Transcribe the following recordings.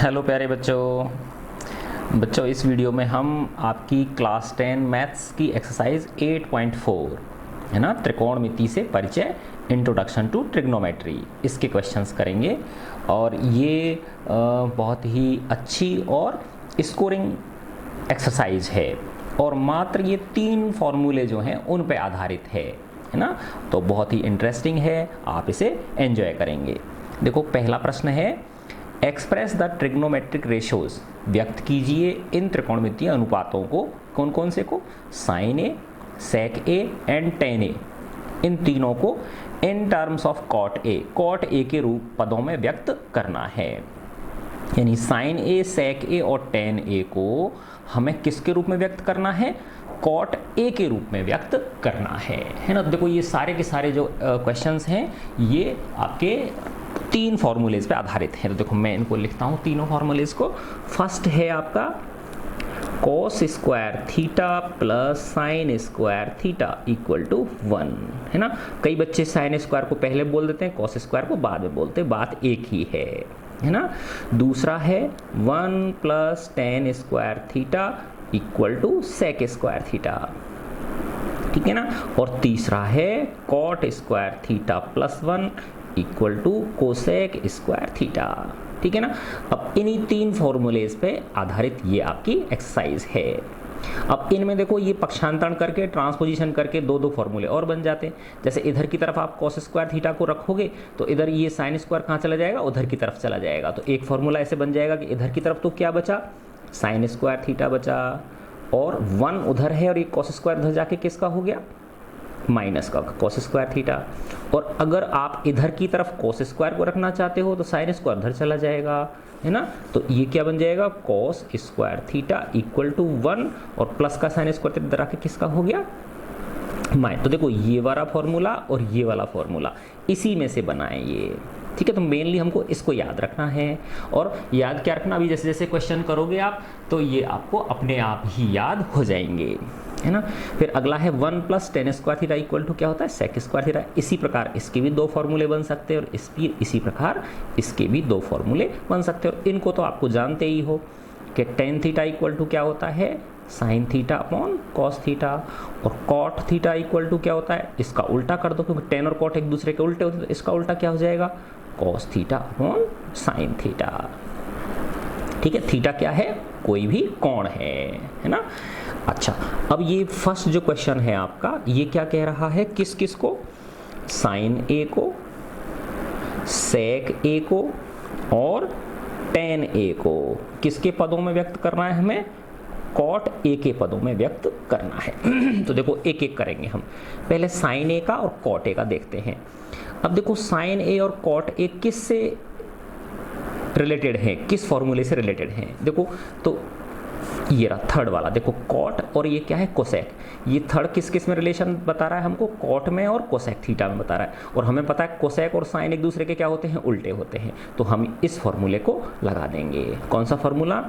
Hello प्यारे बच्चों। इस वीडियो में हम आपकी क्लास 10 मैथ्स की एक्सरसाइज 8.4 है ना, त्रिकोणमिति से परिचय, इंट्रोडक्शन टू ट्रिग्नोमेट्री, इसके क्वेश्चंस करेंगे। और ये बहुत ही अच्छी और स्कोरिंग एक्सरसाइज है और मात्र ये 3 फॉर्मूले जो हैं उन पे आधारित है ना, तो बहुत ही इंटरेस्टिंग है, आप इसे एंजॉय करेंगे। देखो, पहला प्रश्न है, एक्सप्रेस द ट्रिग्नोमेट्रिक रेशोज, व्यक्त कीजिए इन त्रिकोणमितीय अनुपातों को, कौन कौन से को, sine A, sec A and tan A, इन तीनों को in terms of cot A के रूप पदों में व्यक्त करना है। यानी साइन ए, सेक ए और टेन ए को हमें किसके रूप में व्यक्त करना है, कॉट ए के रूप में व्यक्त करना है ना। देखो, ये सारे के सारे जो क्वेश्चंस हैं ये आपके 3 फॉर्मूलेज पे आधारित हैं। तो देखो, मैं इनको लिखता हूँ तीनों फॉर्मूलेज को। फर्स्ट है आपका cos square theta plus sine square theta equal to 1, है ना। कई बच्चे साइन स्क्वायर को पहले बोल देते हैं, कॉस स्क्वायर को बाद में बोलते हैं, बात एक ही है ना। दूसरा है 1 plus tan square theta equal to sec square theta, ठीक है ना। और तीसरा है cot square theta plus 1 equal to cosec square theta, ठीक है ना। अब इन्हीं 3 फॉर्मूलेज पे आधारित ये आपकी एक्सरसाइज है। अब इनमें देखो, ये पक्षांतरण करके, ट्रांसपोजिशन करके 2-2 फॉर्मूले और बन जाते हैं। जैसे इधर की तरफ आप कॉस स्क्वायर थीटा को रखोगे तो इधर ये साइन स्क्वायर कहाँ चला जाएगा, उधर की तरफ चला जाएगा। तो एक फॉर्मूला ऐसे बन जाएगा कि इधर की तरफ तो क्या बचा, साइन स्क्वायर थीटा बचा, और 1 उधर है और ये कॉस स्क्वायर उधर जाके किसका हो गया, माइनस का, कॉस स्क्वायर थीटा। और अगर आप इधर की तरफ कॉस स्क्वायर को रखना चाहते हो तो साइन स्क्वायर उधर चला जाएगा, है ना। तो ये क्या बन जाएगा, cos square theta equal to 1 और प्लस का साइन स्क्वायर इधर आके किसका हो गया, माइनस। तो देखो, ये वाला फॉर्मूला और ये वाला फॉर्मूला इसी में से बना है ये, ठीक है। तो मेनली हमको इसको याद रखना है। और याद क्या रखना, अभी जैसे जैसे क्वेश्चन करोगे आप तो ये आपको अपने आप ही याद हो जाएंगे, है ना। फिर अगला है 1 plus tan square theta equal to क्या होता है, सेक स्क्वायर थीटा। इसी प्रकार इसके भी 2 फॉर्मूले बन सकते हैं और इसी प्रकार इसके भी 2 फॉर्मूले बन सकते हैं। और इनको तो आपको जानते ही हो कि टेन थीटा इक्वल टू क्या होता है, sine theta upon cos theta, और कॉट थीटा इक्वल टू क्या होता है, इसका उल्टा कर दो क्योंकि टेन और कॉट एक दूसरे के उल्टे होते हैं, तो इसका उल्टा क्या हो जाएगा, cos theta upon sine theta, ठीक है। थीटा क्या है, कोई भी कोण है ना। अच्छा, अब ये फर्स्ट जो क्वेश्चन है आपका, ये क्या कह रहा है, किस किस को, साइन ए को, सेक ए को और टेन ए को किसके पदों में व्यक्त करना है, हमें कॉट ए के पदों में व्यक्त करना है। तो देखो, एक एक करेंगे हम। पहले साइन ए का और कॉट ए का देखते हैं। अब देखो, साइन ए और कॉट ए किससे रिलेटेड है, किस फॉर्मूले से रिलेटेड हैं। देखो, तो ये रहा थर्ड वाला, देखो कॉट और ये क्या है, कोसेक। ये थर्ड किस किस में रिलेशन बता रहा है हमको, कॉट में और कोसेक थीटा में बता रहा है। और हमें पता है कोसेक और साइन एक दूसरे के क्या होते हैं, उल्टे होते हैं। तो हम इस फॉर्मूले को लगा देंगे। कौन सा formula,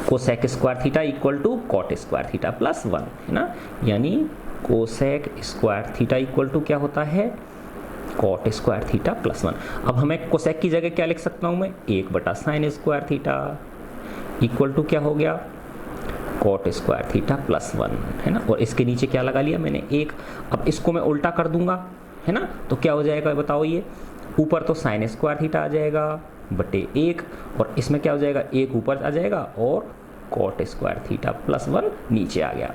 cosec square theta equal to cot square theta plus 1, है ना। यानी cosec square theta equal to क्या होता है, कॉट स्क्वायर थीटा प्लस 1। अब हमें कोसेक की जगह क्या लिख सकता हूं मैं, 1 sine square theta equal to क्या हो गया, कॉट स्क्वायर थीटा प्लस 1, है ना। और इसके नीचे क्या लगा लिया मैंने, 1। अब इसको मैं उल्टा कर दूंगा, है ना। तो क्या हो जाएगा बताओ, ये ऊपर तो साइन स्क्वायर थीटा आ जाएगा बटे 1, और इसमें क्या हो जाएगा, 1 ऊपर आ जाएगा और कॉट स्क्वायर थीटा प्लस 1 नीचे आ गया।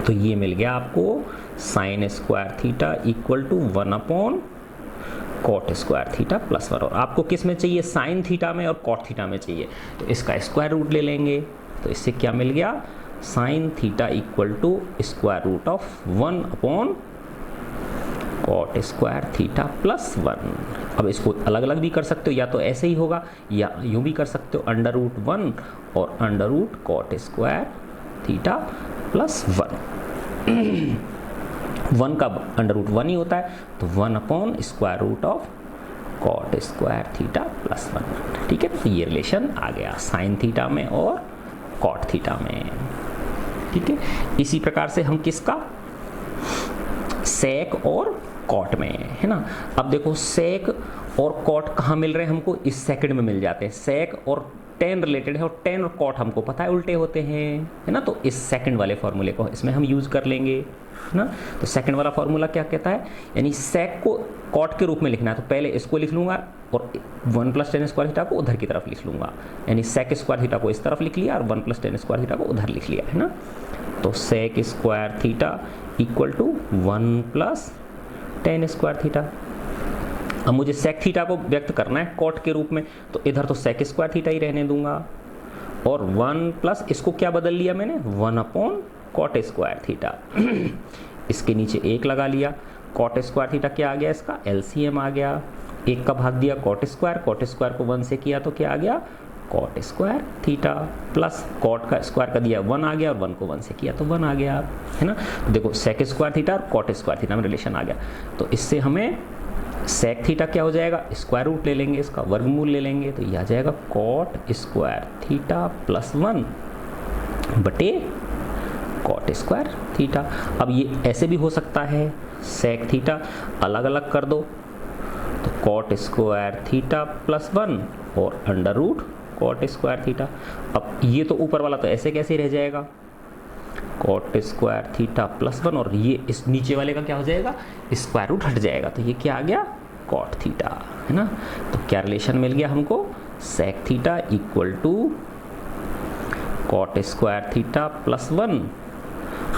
तो ये मिल गया आपको sine square theta equal to 1 upon cot square theta plus 1। और आपको किस में चाहिए, साइन थीटा में और कॉट थीटा में चाहिए, तो इसका स्क्वायर रूट ले लेंगे। तो इससे क्या मिल गया, sine theta equal to square root of 1 upon cot square theta plus 1। अब इसको अलग अलग भी कर सकते हो, या तो ऐसे ही होगा या यूं भी कर सकते हो, अंडर रूट 1 और under root cot square theta plus 1। 1 का अंडर रूट 1 ही होता है, तो 1 upon square root of cot square theta plus 1, ठीक है। तो ये रिलेशन आ गया साइन थीटा में और कॉट थीटा में, ठीक है। इसी प्रकार से हम किसका, सेक और कॉट में, है ना। अब देखो, सेक और कॉट कहाँ मिल रहे हैं हमको, इस सेकंड में मिल जाते हैं। सेक और टेन रिलेटेड है और टेन और कॉट हमको पता है उल्टे होते हैं, है ना। तो इस सेकंड वाले फॉर्मूले को इसमें हम यूज़ कर लेंगे, है ना। तो सेकंड वाला फॉर्मूला क्या कहता है, यानी सेक को कॉट के रूप में लिखना है तो पहले इसको लिख लूँगा और 1 + tan स्क्वायर थीटा को उधर की तरफ लिख लूँगा, यानी सेक स्क्वायर थीटा को इस तरफ लिख लिया और 1 + tan स्क्वायर थीटा को उधर लिख लिया, है ना। तो sec square theta equal to 1 + tan square theta. अब मुझे सेक थीटा को व्यक्त करना है कॉट के रूप में, तो इधर तो सेक स्क्वायर थीटा ही रहने दूंगा और 1 प्लस इसको क्या बदल लिया मैंने, 1 कॉट स्क्वायर थीटा। इसके नीचे 1 लगा लिया, कॉट स्क्वायर थीटा क्या आ गया, इसका एलसीएम आ गया। 1 का भाग दिया कॉट स्क्वायर को 1 से किया तो क्या आ गया, cot square theta, plus cot का स्क्वायर का दिया 1 आ गया और 1 को 1 से किया तो 1 आ गया, है ना। तो देखो सेक स्क्वायर थीटा और कॉट स्क्वायर थीटा में रिलेशन आ गया। तो इससे हमें सेक थीटा क्या हो जाएगा, स्क्वायर रूट ले लेंगे, इसका वर्गमूल ले लेंगे, तो यह आ जाएगा कॉट स्क्वायर थीटा प्लस 1 बटे कॉट स्क्वायर थीटा। अब ये ऐसे भी हो सकता है, सेक थीटा अलग अलग कर दो तो कॉट स्क्वायर थीटा प्लस 1 और under root cot square theta. अब ये तो ऊपर वाला तो ऐसे कैसे रह जाएगा, कॉट स्क्वायर थीटा प्लस 1 और ये इस नीचे वाले का क्या हो जाएगा, स्क्वायर रूट हट जाएगा, तो ये क्या आ गया, कॉट थीटा, है ना। तो क्या रिलेशन मिल गया हमको, sec theta equal to cot square theta plus 1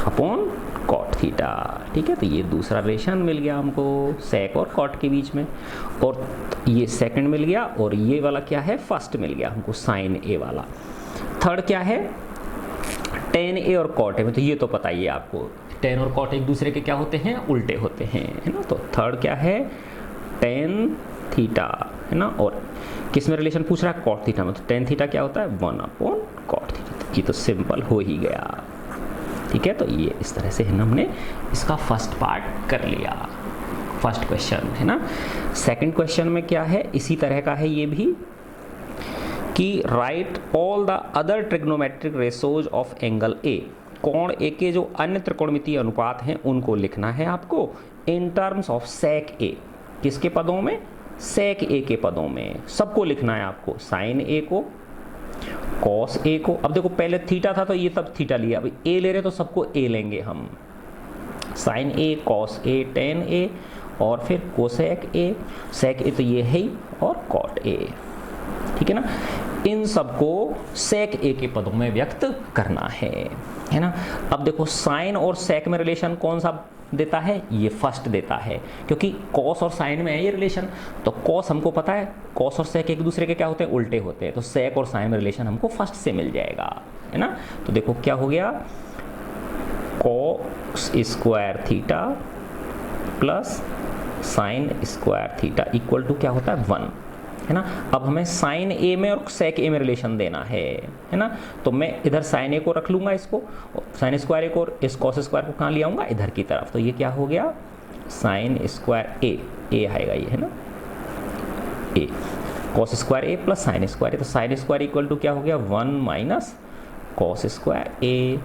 upon cot theta, ठीक है। तो ये दूसरा रिलेशन मिल गया हमको सेक और कॉट के बीच में, और ये सेकंड मिल गया और ये वाला क्या है, फर्स्ट मिल गया हमको साइन ए वाला। थर्ड क्या है, टेन ए और कॉट ए में, तो ये तो पता ही है आपको, टेन और कॉट एक दूसरे के क्या होते हैं, उल्टे होते हैं, है ना। तो थर्ड क्या है, टेन थीटा, है ना, और किस में रिलेशन पूछ रहा है, कॉट थीटा में, तो टेन थीटा क्या होता है, 1 कॉट थीटा। ये तो सिंपल हो ही गया, ठीक है। तो ये इस तरह से हमने इसका फर्स्ट पार्ट कर लिया, फर्स्ट क्वेश्चन, है ना। सेकंड क्वेश्चन में क्या है, इसी तरह का है ये भी, कि right all the other trigonometric ratios of angle A, कोण ए के जो अन्य त्रिकोणमितीय अनुपात हैं उनको लिखना है आपको इन टर्म्स ऑफ सेक ए। किसके पदों में, सेक ए के पदों में, सबको लिखना है आपको, साइन ए को, कॉस ए को। अब देखो पहले थीटा था तो ये तब थीटा लिया, अभी ए ले रहे तो सबको ए लेंगे हम, sign A, cos A, ten ए और फिर कोसेक ए, सेक ए तो ये है ही, और कॉट ए, ठीक है ना। इन सबको सेक ए के पदों में व्यक्त करना है ना। अब देखो साइन और सेक में रिलेशन कौन सा देता है, ये फर्स्ट देता है, क्योंकि कॉस और साइन में है ये रिलेशन। तो कॉस हमको पता है, कॉस और सेक एक दूसरे के क्या होते हैं, उल्टे होते हैं, तो सेक और साइन में रिलेशन हमको फर्स्ट से मिल जाएगा, है ना। तो देखो क्या हो गया, cos square theta plus sine square theta equal to क्या होता है, 1, है ना। अब हमें साइन ए में और सेक ए में रिलेशन देना है ना। तो मैं इधर साइन ए को रख लूंगा, इसको साइन स्क्वायर ए को, और इस कॉस स्क्वायर को कहाँ ले आऊंगा, इधर की तरफ। तो ये क्या हो गया, साइन स्क्वायर ए आएगा ये, है ना, ए cos square A plus sine square ए। तो साइन स्क्वायर इक्वल टू क्या हो गया, 1 - कॉस स्क्वायर ए,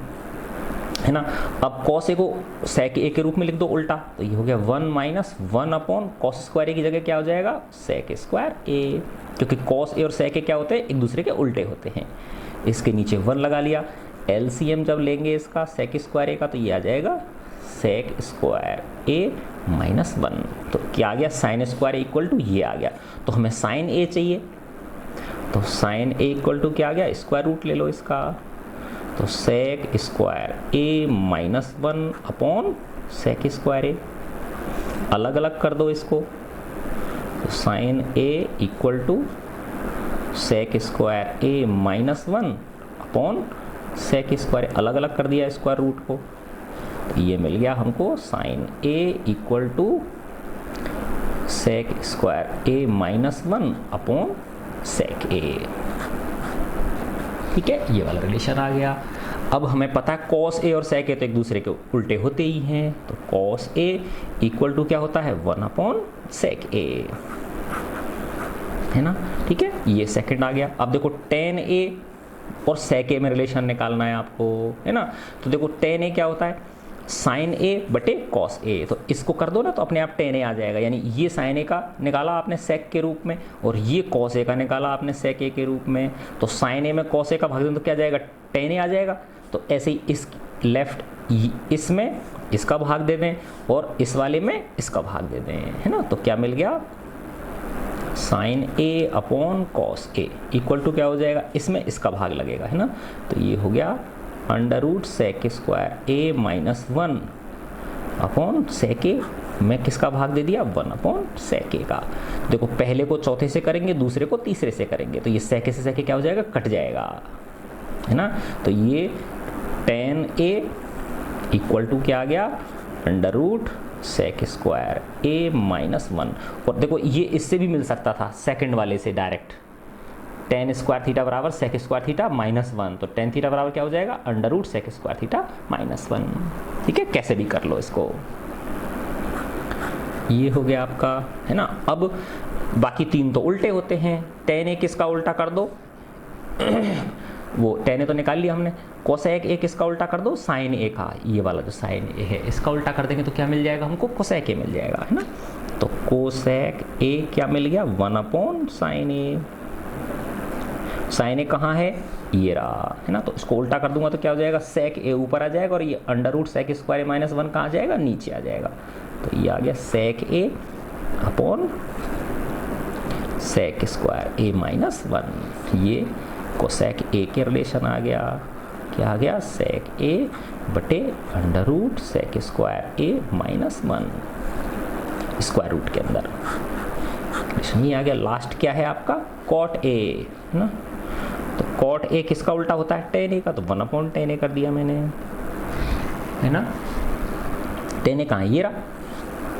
है ना। अब कॉस ए को सेक ए के रूप में लिख दो उल्टा, तो ये हो गया 1 - 1 अपॉन कॉस स्क्वायर ए की जगह क्या हो जाएगा, सेक स्क्वायर ए, क्योंकि कॉस ए और सेक ए क्या होते हैं, एक दूसरे के उल्टे होते हैं। इसके नीचे 1 लगा लिया, एलसीएम जब लेंगे इसका सेक स्क्वायर ए का तो ये आ जाएगा सेक स्क्वायर ए -1। तो क्या आ गया, साइन स्क्वायर इक्वल टू ये आ गया। तो हमें साइन ए चाहिए, तो साइन ए इक्वल टू क्या आ गया, स्क्वायर रूट ले लो इसका, तो sec square A -1 upon sec square A, अलग अलग कर दो इसको, तो sine A equal to sec square A -1 upon sec square, अलग अलग कर दिया स्क्वायर रूट को, तो ये मिल गया हमको sine A equal to sec square A -1 upon sec A, ठीक है। ये वाला रिलेशन आ गया। अब हमें पता है कॉस ए और सेक ए तो एक दूसरे के उल्टे होते ही हैं, तो कॉस ए इक्वल टू क्या होता है, 1 अपॉन सेक ए, है ना, ठीक है। ये सेकंड आ गया। अब देखो टेन ए और सेक ए में रिलेशन निकालना है आपको, है ना। तो देखो टेन ए क्या होता है, साइन ए बटे कॉस ए, तो इसको कर दो ना तो अपने आप टेन ए आ जाएगा, यानी ये साइन ए का निकाला आपने सेक के रूप में और ये कॉस ए का निकाला आपने सेक ए के रूप में, तो साइन ए में कॉस ए का भाग दें तो क्या जाएगा, टेन ए आ जाएगा। तो ऐसे ही इस लेफ्ट इसमें इसका भाग दे दें और इस वाले में इसका भाग दे दें, है ना। तो क्या मिल गया, sine A upon cos A equal to क्या हो जाएगा, इसमें इसका भाग लगेगा, है ना। तो ये हो गया under root sec square A minus 1 upon sec ए में किसका भाग दे दिया, 1 अपॉन सेक ए का। देखो पहले को चौथे से करेंगे, दूसरे को तीसरे से करेंगे, तो ये सेक ए से सेक ए क्या हो जाएगा, कट जाएगा, है ना। तो ये टेन ए इक्वल टू क्या आ गया, under root sec square A minus 1। और देखो ये इससे भी मिल सकता था सेकंड वाले से डायरेक्ट, टेन स्क्वायर थीटा बराबर सेक स्क्वायर थीटा माइनस 1, तो टेन थीटा बराबर क्या हो जाएगा, under root sec square theta minus 1। ठीक है, कैसे भी कर लो इसको। ये हो गया आपका, है ना। अब बाकी तीन तो उल्टे होते हैं, टेन ए किसका उल्टा कर दो वो टेन ए तो निकाल लिया हमने, कोसेक ए किसका उल्टा कर दो, साइन ए का, ये वाला जो साइन ए है इसका उल्टा कर देंगे तो क्या मिल जाएगा हमको, कोसेक ए मिल जाएगा, है ना। तो कोसेक ए क्या मिल गया, 1 अपॉन साइन ए। साइन ए कहाँ है, ये रहा, है ना। तो इसको उल्टा कर दूंगा तो क्या हो जाएगा, सेक ए ऊपर आ जाएगा और ये under root sec square A minus 1 कहाँ आ जाएगा, नीचे आ जाएगा। तो ये आ गया सेक A upon sec square A minus 1, ये कोसेक ए के रिलेशन आ गया, क्या आ गया, सेक ए बटे under root sec square A minus 1 square root के अंदर। ये आ गया। लास्ट क्या है आपका, कॉट ए, है ना। तो कॉट ए किसका उल्टा होता है, टेन ए का, तो 1 अपॉन टेन ए कर दिया मैंने, है ना। टेन ए कहाँ है, ये रहा,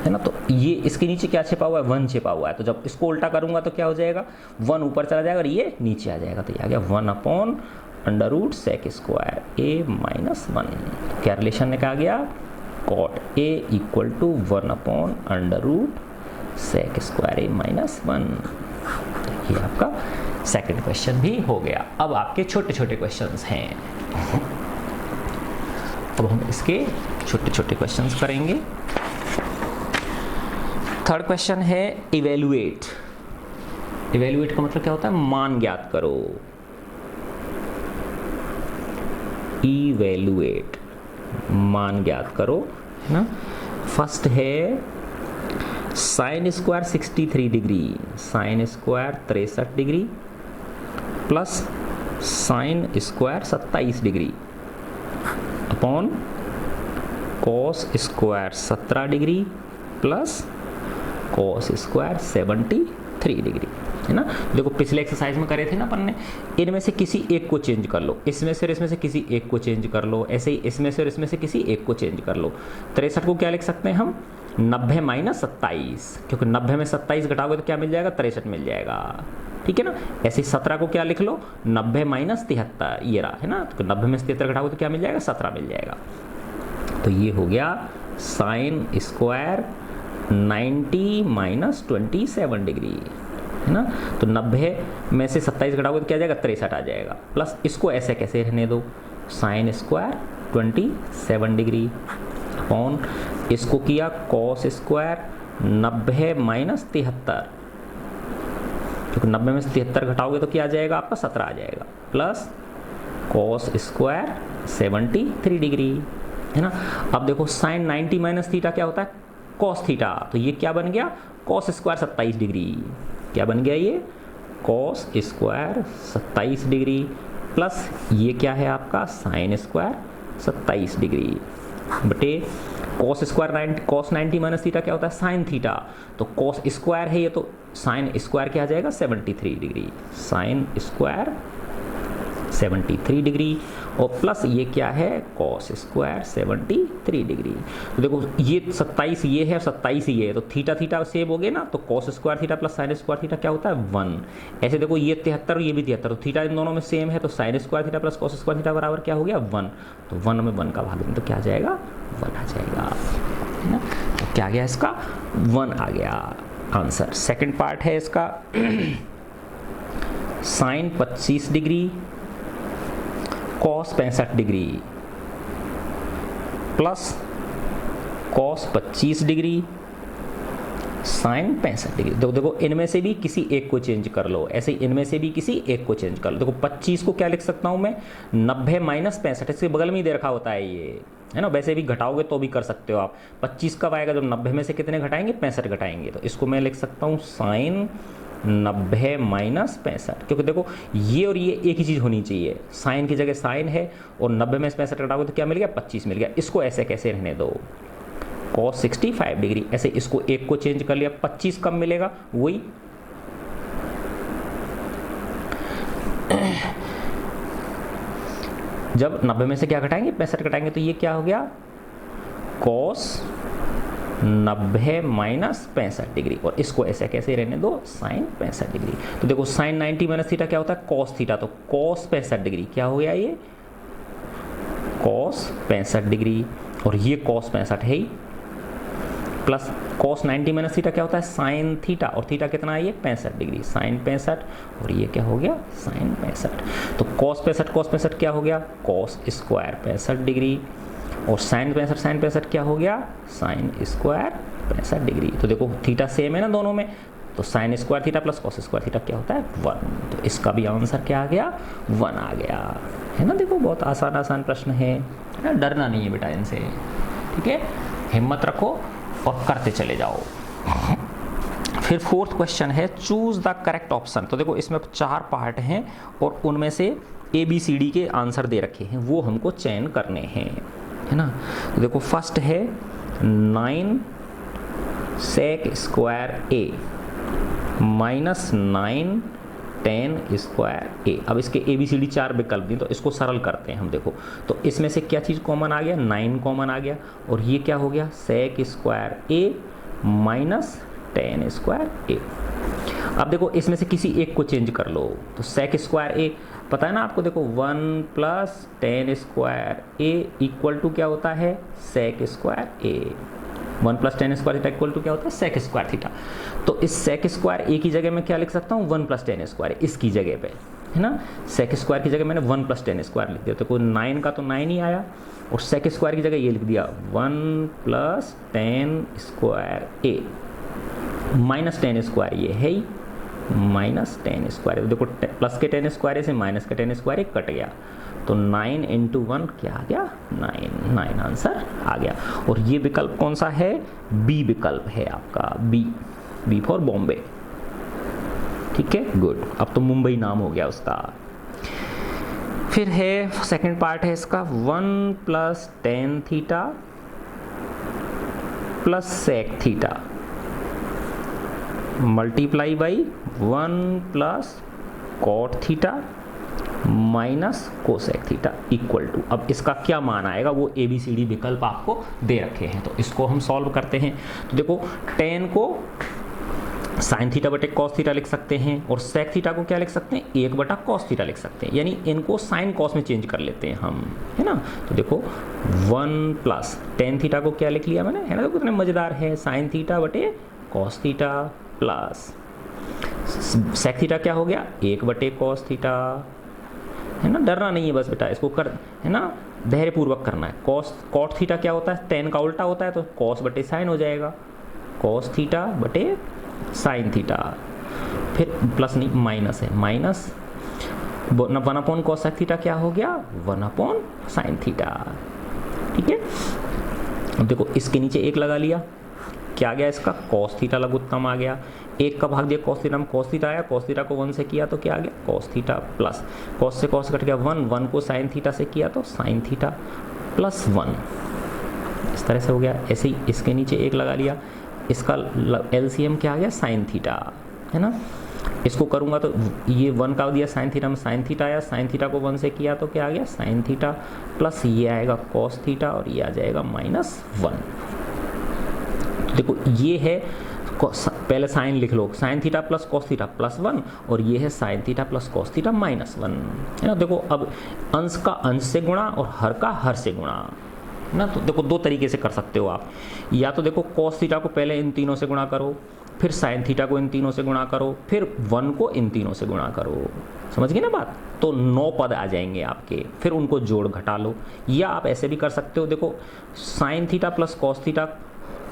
है ना। तो ये इसके नीचे क्या छिपा हुआ है, 1 छिपा हुआ है, तो जब इसको उल्टा करूंगा तो क्या हो जाएगा, 1 ऊपर चला जाएगा और ये नीचे आ जाएगा। तो ये आ गया 1 upon under root sec square A minus 1। क्या रिलेशन ने कहा गया, cot A equal to 1 upon under root sec square A minus 1। ये आपका सेकंड क्वेश्चन भी हो गया। अब आपके छोटे छोटे क्वेश्चंस हैं, अब हम इसके छोटे छोटे क्वेश्चंस करेंगे। थर्ड क्वेश्चन है इवेल्युएट। इवेल्युएट का मतलब क्या होता है, मान ज्ञात करो। इवेल्युएट, मान ज्ञात करो, है ना। फर्स्ट है sine square 63 degree, sine square 63 degree plus sine square 27 degree upon cos square 17 degree plus cos square 73 degree, है ना। देखो पिछले एक्सरसाइज में करे थे ना अपन ने, इनमें से किसी एक को चेंज कर लो, इसमें से और इसमें से किसी एक को चेंज कर लो, ऐसे ही इसमें से और इसमें से किसी एक को चेंज कर लो। 63 को क्या लिख सकते हैं हम, 90 माइनस 27, क्योंकि 90 में 27 घटाओगे तो क्या मिल जाएगा, 63 मिल जाएगा, ठीक है ना। ऐसे ही 17 को क्या लिख लो, 90 माइनस 73, ये रहा, है ना। तो 90 में 73 घटाओगे तो क्या मिल जाएगा, 17 मिल जाएगा। तो ये हो गया साइन स्क्वायर 90 माइनस 27 डिग्री, है ना। तो 90 में से 27 घटाओगे तो क्या जाएगा, 63 आ जाएगा, प्लस इसको ऐसे कैसे रहने दो, साइन स्क्वायर 27 डिग्री अपॉन इसको किया कॉस स्क्वायर 90 माइनस 73, क्योंकि 90 में से 73 घटाओगे तो क्या आ जाएगा आपका, 17 आ जाएगा, प्लस कॉस स्क्वायर 73 डिग्री, है ना। अब देखो साइन 90 माइनस थीटा क्या होता है, कॉस थीटा, तो ये क्या बन गया, कॉस स्क्वायर 27 डिग्री, क्या बन गया ये, कॉस स्क्वायर 27 डिग्री प्लस ये क्या है आपका, साइन स्क्वायर 27 डिग्री बटे cos square cos 90 minus theta क्या होता है, साइन थीटा, तो कॉस स्क्वायर है ये, तो साइन स्क्वायर क्या आ जाएगा, 73 डिग्री, साइन स्क्वायर 73 डिग्री और प्लस ये क्या है, कॉस स्क्वायर 73 डिग्री। तो देखो ये 27 ये है, 27 ये है, तो थीटा थीटा सेव हो गए ना, तो cos square theta plus sine square theta क्या होता है, 1। ऐसे देखो ये 73 ये भी 73, तो थीटा इन दोनों में सेम है, तो sign square theta plus cos square theta बराबर क्या हो गया, 1। तो 1 में 1 का भाग देंगे तो क्या आ जाएगा, 1 आ जाएगा, है ना। तो क्या आ गया इसका, 1 आ गया आंसर। सेकेंड पार्ट है इसका sine 25 degree cos 65 degree plus cos 25 degree, sine 65 degree. तो देखो इनमें से भी किसी एक को चेंज कर लो, ऐसे इनमें से भी किसी एक को चेंज कर लो। देखो 25 को क्या लिख सकता हूँ मैं, 90 माइनस 65, इसके बगल में ही दे रखा होता है ये, है ना। वैसे भी घटाओगे तो भी कर सकते हो आप। 25 कब आएगा, जब 90 में से कितने घटाएंगे, 65 घटाएंगे। तो इसको मैं लिख सकता हूँ साइन 90 माइनस 65, क्योंकि देखो ये और ये एक ही चीज़ होनी चाहिए। साइन की जगह साइन है और 90 में से 65 घटाओगे तो क्या मिल गया, 25 मिल गया। इसको ऐसे कैसे रहने दो, cos 65 डिग्री, ऐसे इसको एक को चेंज कर लिया। 25 कब मिलेगा, वही जब 90 में से क्या घटाएंगे, 65 घटाएंगे। तो ये क्या हो गया, cos 90 माइनस 65 डिग्री, और इसको ऐसे कैसे रहने दो, साइन 65 डिग्री। तो देखो साइन 90 माइनस थीटा क्या होता है, cos थीटा, तो cos 65 डिग्री क्या हो गया, ये cos 65 डिग्री, और ये cos 65 है ही, प्लस cos 90 माइनस थीटा क्या होता है, साइन थीटा, और थीटा कितना है, ये 65 डिग्री, साइन 65, और ये क्या हो गया, साइन 65। तो cos 65 क्या हो गया, cos स्क्वायर 65 डिग्री, और साइन 65 क्या हो गया, साइन स्क्वायर 65 डिग्री। तो देखो थीटा सेम है ना दोनों में, तो sign square theta plus cos square theta क्या होता है, 1। तो इसका भी आंसर क्या आ गया, 1 आ गया, है ना। देखो बहुत आसान प्रश्न है, डरना नहीं है बेटा इनसे, ठीक है। हिम्मत रखो और करते चले जाओ। फिर फोर्थ क्वेश्चन है, चूज द करेक्ट ऑप्शन। तो देखो इसमें 4 पार्ट हैं और उनमें से ABCD के आंसर दे रखे हैं, वो हमको चयन करने हैं, है ना। तो देखो फर्स्ट है 9 sec square A minus 9 tan square A। अब इसके ABCD 4 विकल्प दिए, तो इसको सरल करते हैं हम। देखो तो इसमें से क्या चीज़ कॉमन आ गया, 9 कॉमन आ गया, और ये क्या हो गया, sec square A minus tan square A। अब देखो इसमें से किसी एक को चेंज कर लो, तो sec स्क्वायर A पता है ना आपको, देखो 1 plus tan square A equal to क्या होता है, sec square A। 1 plus tan square theta equal to क्या होता है, sec स्क्वायर थीटा। तो इस sec स्क्वायर A की जगह मैं क्या लिख सकता हूँ, 1 प्लस tan स्क्वायर इसकी जगह पे, है ना। sec स्क्वायर की जगह मैंने 1 प्लस tan स्क्वायर लिख दिया, तो कोई 9 का तो 9 ही आया, और sec स्क्वायर की जगह ये लिख दिया 1 plus tan square A minus tan square, ये है ही माइनस tan स्क्वायर। देखो प्लस के tan स्क्वायर से माइनस के tan स्क्वायर कट गया, तो 9 इंटू 1 क्या आ गया, 9 आंसर आ गया। और ये विकल्प कौन सा है, बी विकल्प है आपका, बी फॉर बॉम्बे, ठीक है, गुड। अब तो मुंबई नाम हो गया उसका। फिर है सेकंड पार्ट है इसका, 1 plus tan theta plus sec theta multiply by 1 plus cot theta minus cosec theta equal to. अब इसका क्या मान आएगा, वो ABCD विकल्प आपको दे रखे हैं, तो इसको हम सॉल्व करते हैं। तो देखो tan को साइन थीटा बटे कॉस थीटा लिख सकते हैं, और सेक थीटा को क्या लिख सकते हैं, 1 बटा कॉस थीटा लिख सकते हैं, यानी इनको साइन कॉस में चेंज कर लेते हैं हम, है ना। तो देखो 1 प्लस tan थीटा को क्या लिख लिया मैंने, है ना। देखो कितने मजेदार है, साइन थीटा बटे cos theta plus sec theta क्या हो गया, 1 बटे कॉस थीटा, है ना। डरना नहीं है बस बेटा, इसको कर, है ना, धैर्यपूर्वक करना है। कॉट थीटा क्या होता है, tan का उल्टा होता है, तो कॉस बटे साइन हो जाएगा, कॉस थीटा बटे साइन थीटा। फिर प्लस नहीं माइनस है, माइनस 1 अपॉन कॉसेक थीटा क्या हो गया, 1 अपॉन साइन थीटा, ठीक है। अब देखो इसके नीचे 1 लगा लिया, क्या आ गया इसका, कॉस थीटा लघुत्तम आ गया। 1 का भाग दिया कॉस थीटा में, कॉस थीटा आया, कॉस थीटा को 1 से किया तो क्या आ गया, कॉस थीटा प्लस कॉस से कॉस कट गया 1 को साइन थीटा से किया तो साइन थीटा प्लस 1, इस तरह से हो गया। ऐसे ही इसके नीचे 1 लगा लिया, इसका LCM क्या आ गया, साइन थीटा, है ना। इसको करूँगा तो ये 1 का दिया साइन थीटा में, साइन थीटा आया, साइन थीटा को 1 से किया तो क्या आ गया, साइन थीटा प्लस ये आएगा कॉस थीटा, और ये आ जाएगा -1। देखो ये है, पहले साइन लिख लो, sine theta plus cos theta plus 1, और ये है sine theta plus cos theta -1, है ना। देखो अब अंश का अंश से गुणा और हर का हर से गुणा, ना। तो देखो 2 तरीके से कर सकते हो आप, या तो देखो कॉस थीटा को पहले इन तीनों से गुणा करो, फिर साइन थीटा को इन तीनों से गुणा करो, फिर 1 को इन तीनों से गुणा करो। समझ गए ना बात? तो 9 पद आ जाएंगे आपके, फिर उनको जोड़ घटा लो। या आप ऐसे भी कर सकते हो, देखो sine theta plus cos theta,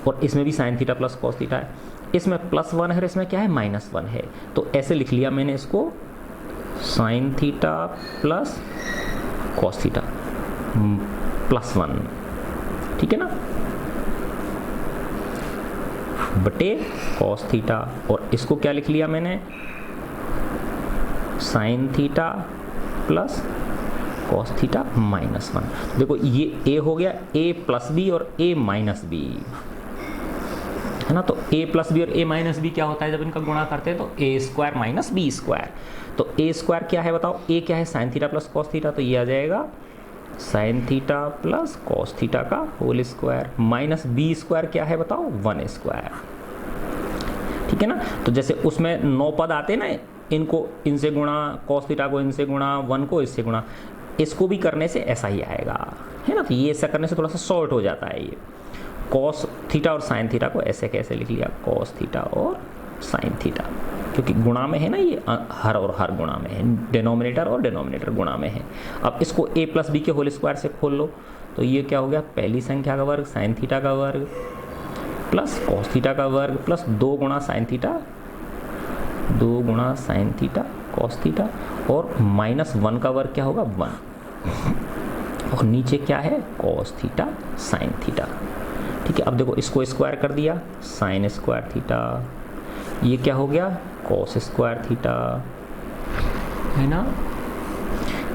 और इसमें भी sign theta plus cos theta है, इसमें +1 है और इसमें क्या है -1 है, तो ऐसे लिख लिया मैंने इसको sign theta plus cos theta +1, ठीक है ना, बटे कॉस थीटा। और इसको क्या लिख लिया मैंने, sign theta plus cos theta -1। देखो ये a हो गया a प्लस बी और a माइनस बी, है ना। तो a प्लस बी और a माइनस बी क्या होता है जब इनका गुणा करते हैं, तो a square minus B square. तो a स्क्वायर क्या है बताओ, a क्या है sine theta plus cos theta, तो ये आ जाएगा sine theta plus cos theta का whole square, minus B square क्या है बताओ, 1 स्क्वायर, ठीक है ना। तो जैसे उसमें 9 पद आते हैं ना, इनको इनसे गुणा, कॉस थीटा को इनसे गुणा, 1 को इससे गुणा, इसको भी करने से ऐसा ही आएगा, है ना। तो ये ऐसा करने से थोड़ा सा शॉर्ट हो जाता है। ये कॉस थीटा और साइन थीटा को ऐसे कैसे लिख लिया, कॉस थीटा और साइन थीटा, क्योंकि गुणा में है ना, ये हर और हर गुणा में है, डिनोमिनेटर और डिनोमिनेटर गुणा में है। अब इसको a प्लस बी के होल स्क्वायर से खोल लो, तो ये क्या हो गया, पहली संख्या का वर्ग साइन थीटा का वर्ग प्लस कॉस थीटा का वर्ग प्लस 2 गुणा साइन थीटा, 2 गुणा साइन थीटा कॉस थीटा, और -1 का वर्ग क्या होगा, 1, और नीचे क्या है, कॉस थीटा साइन थीटा, ठीक है। अब देखो इसको स्क्वायर कर दिया, साइन स्क्वायर थीटा, ये क्या हो गया, कॉस स्क्वायर थीटा, है ना।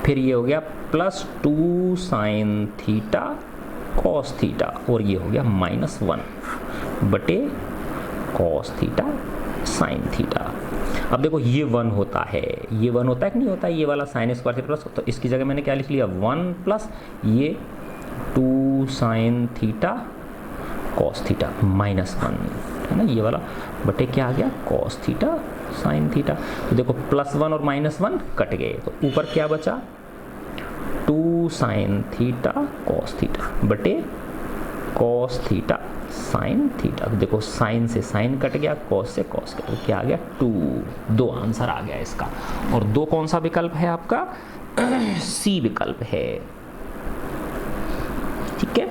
फिर ये हो गया +2 साइन थीटा कॉस थीटा, और ये हो गया -1 बटे कॉस थीटा साइन थीटा। अब देखो ये 1 होता है, ये 1 होता है कि नहीं होता है, ये वाला साइन स्क्वायर थीटा प्लस, तो इसकी जगह मैंने क्या लिख लिया, 1 प्लस ये 2 साइन थीटा कॉस थीटा -1, है ना, ये वाला बटे क्या आ गया, कॉस थीटा साइन थीटा। तो देखो +1 और -1 कट गए, तो ऊपर क्या बचा, 2 साइन थीटा कॉस थीटा बटे कॉस थीटा साइन थीटा। तो देखो साइन से साइन कट गया, कॉस से कॉस कट गया, क्या आ गया, 2 आंसर आ गया इसका। और 2 कौन सा विकल्प है आपका, सी विकल्प है, ठीक है,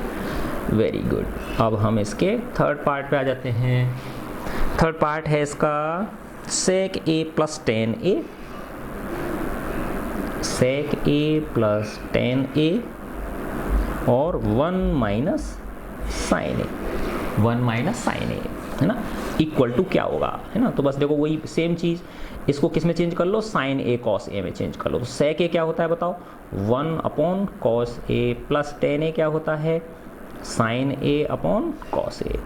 वेरी गुड। अब हम इसके थर्ड पार्ट पे आ जाते हैं। थर्ड पार्ट है इसका sec a plus tan a, sec a plus tan a और 1 minus sine a, 1 minus sine a, है ना, इक्वल टू क्या होगा, है ना। तो बस देखो वही सेम चीज़, इसको किस में चेंज कर लो, साइन a कॉस a में चेंज कर लो। तो sec a क्या होता है बताओ, 1 upon cos a plus tan a क्या होता है, sine a upon cos a,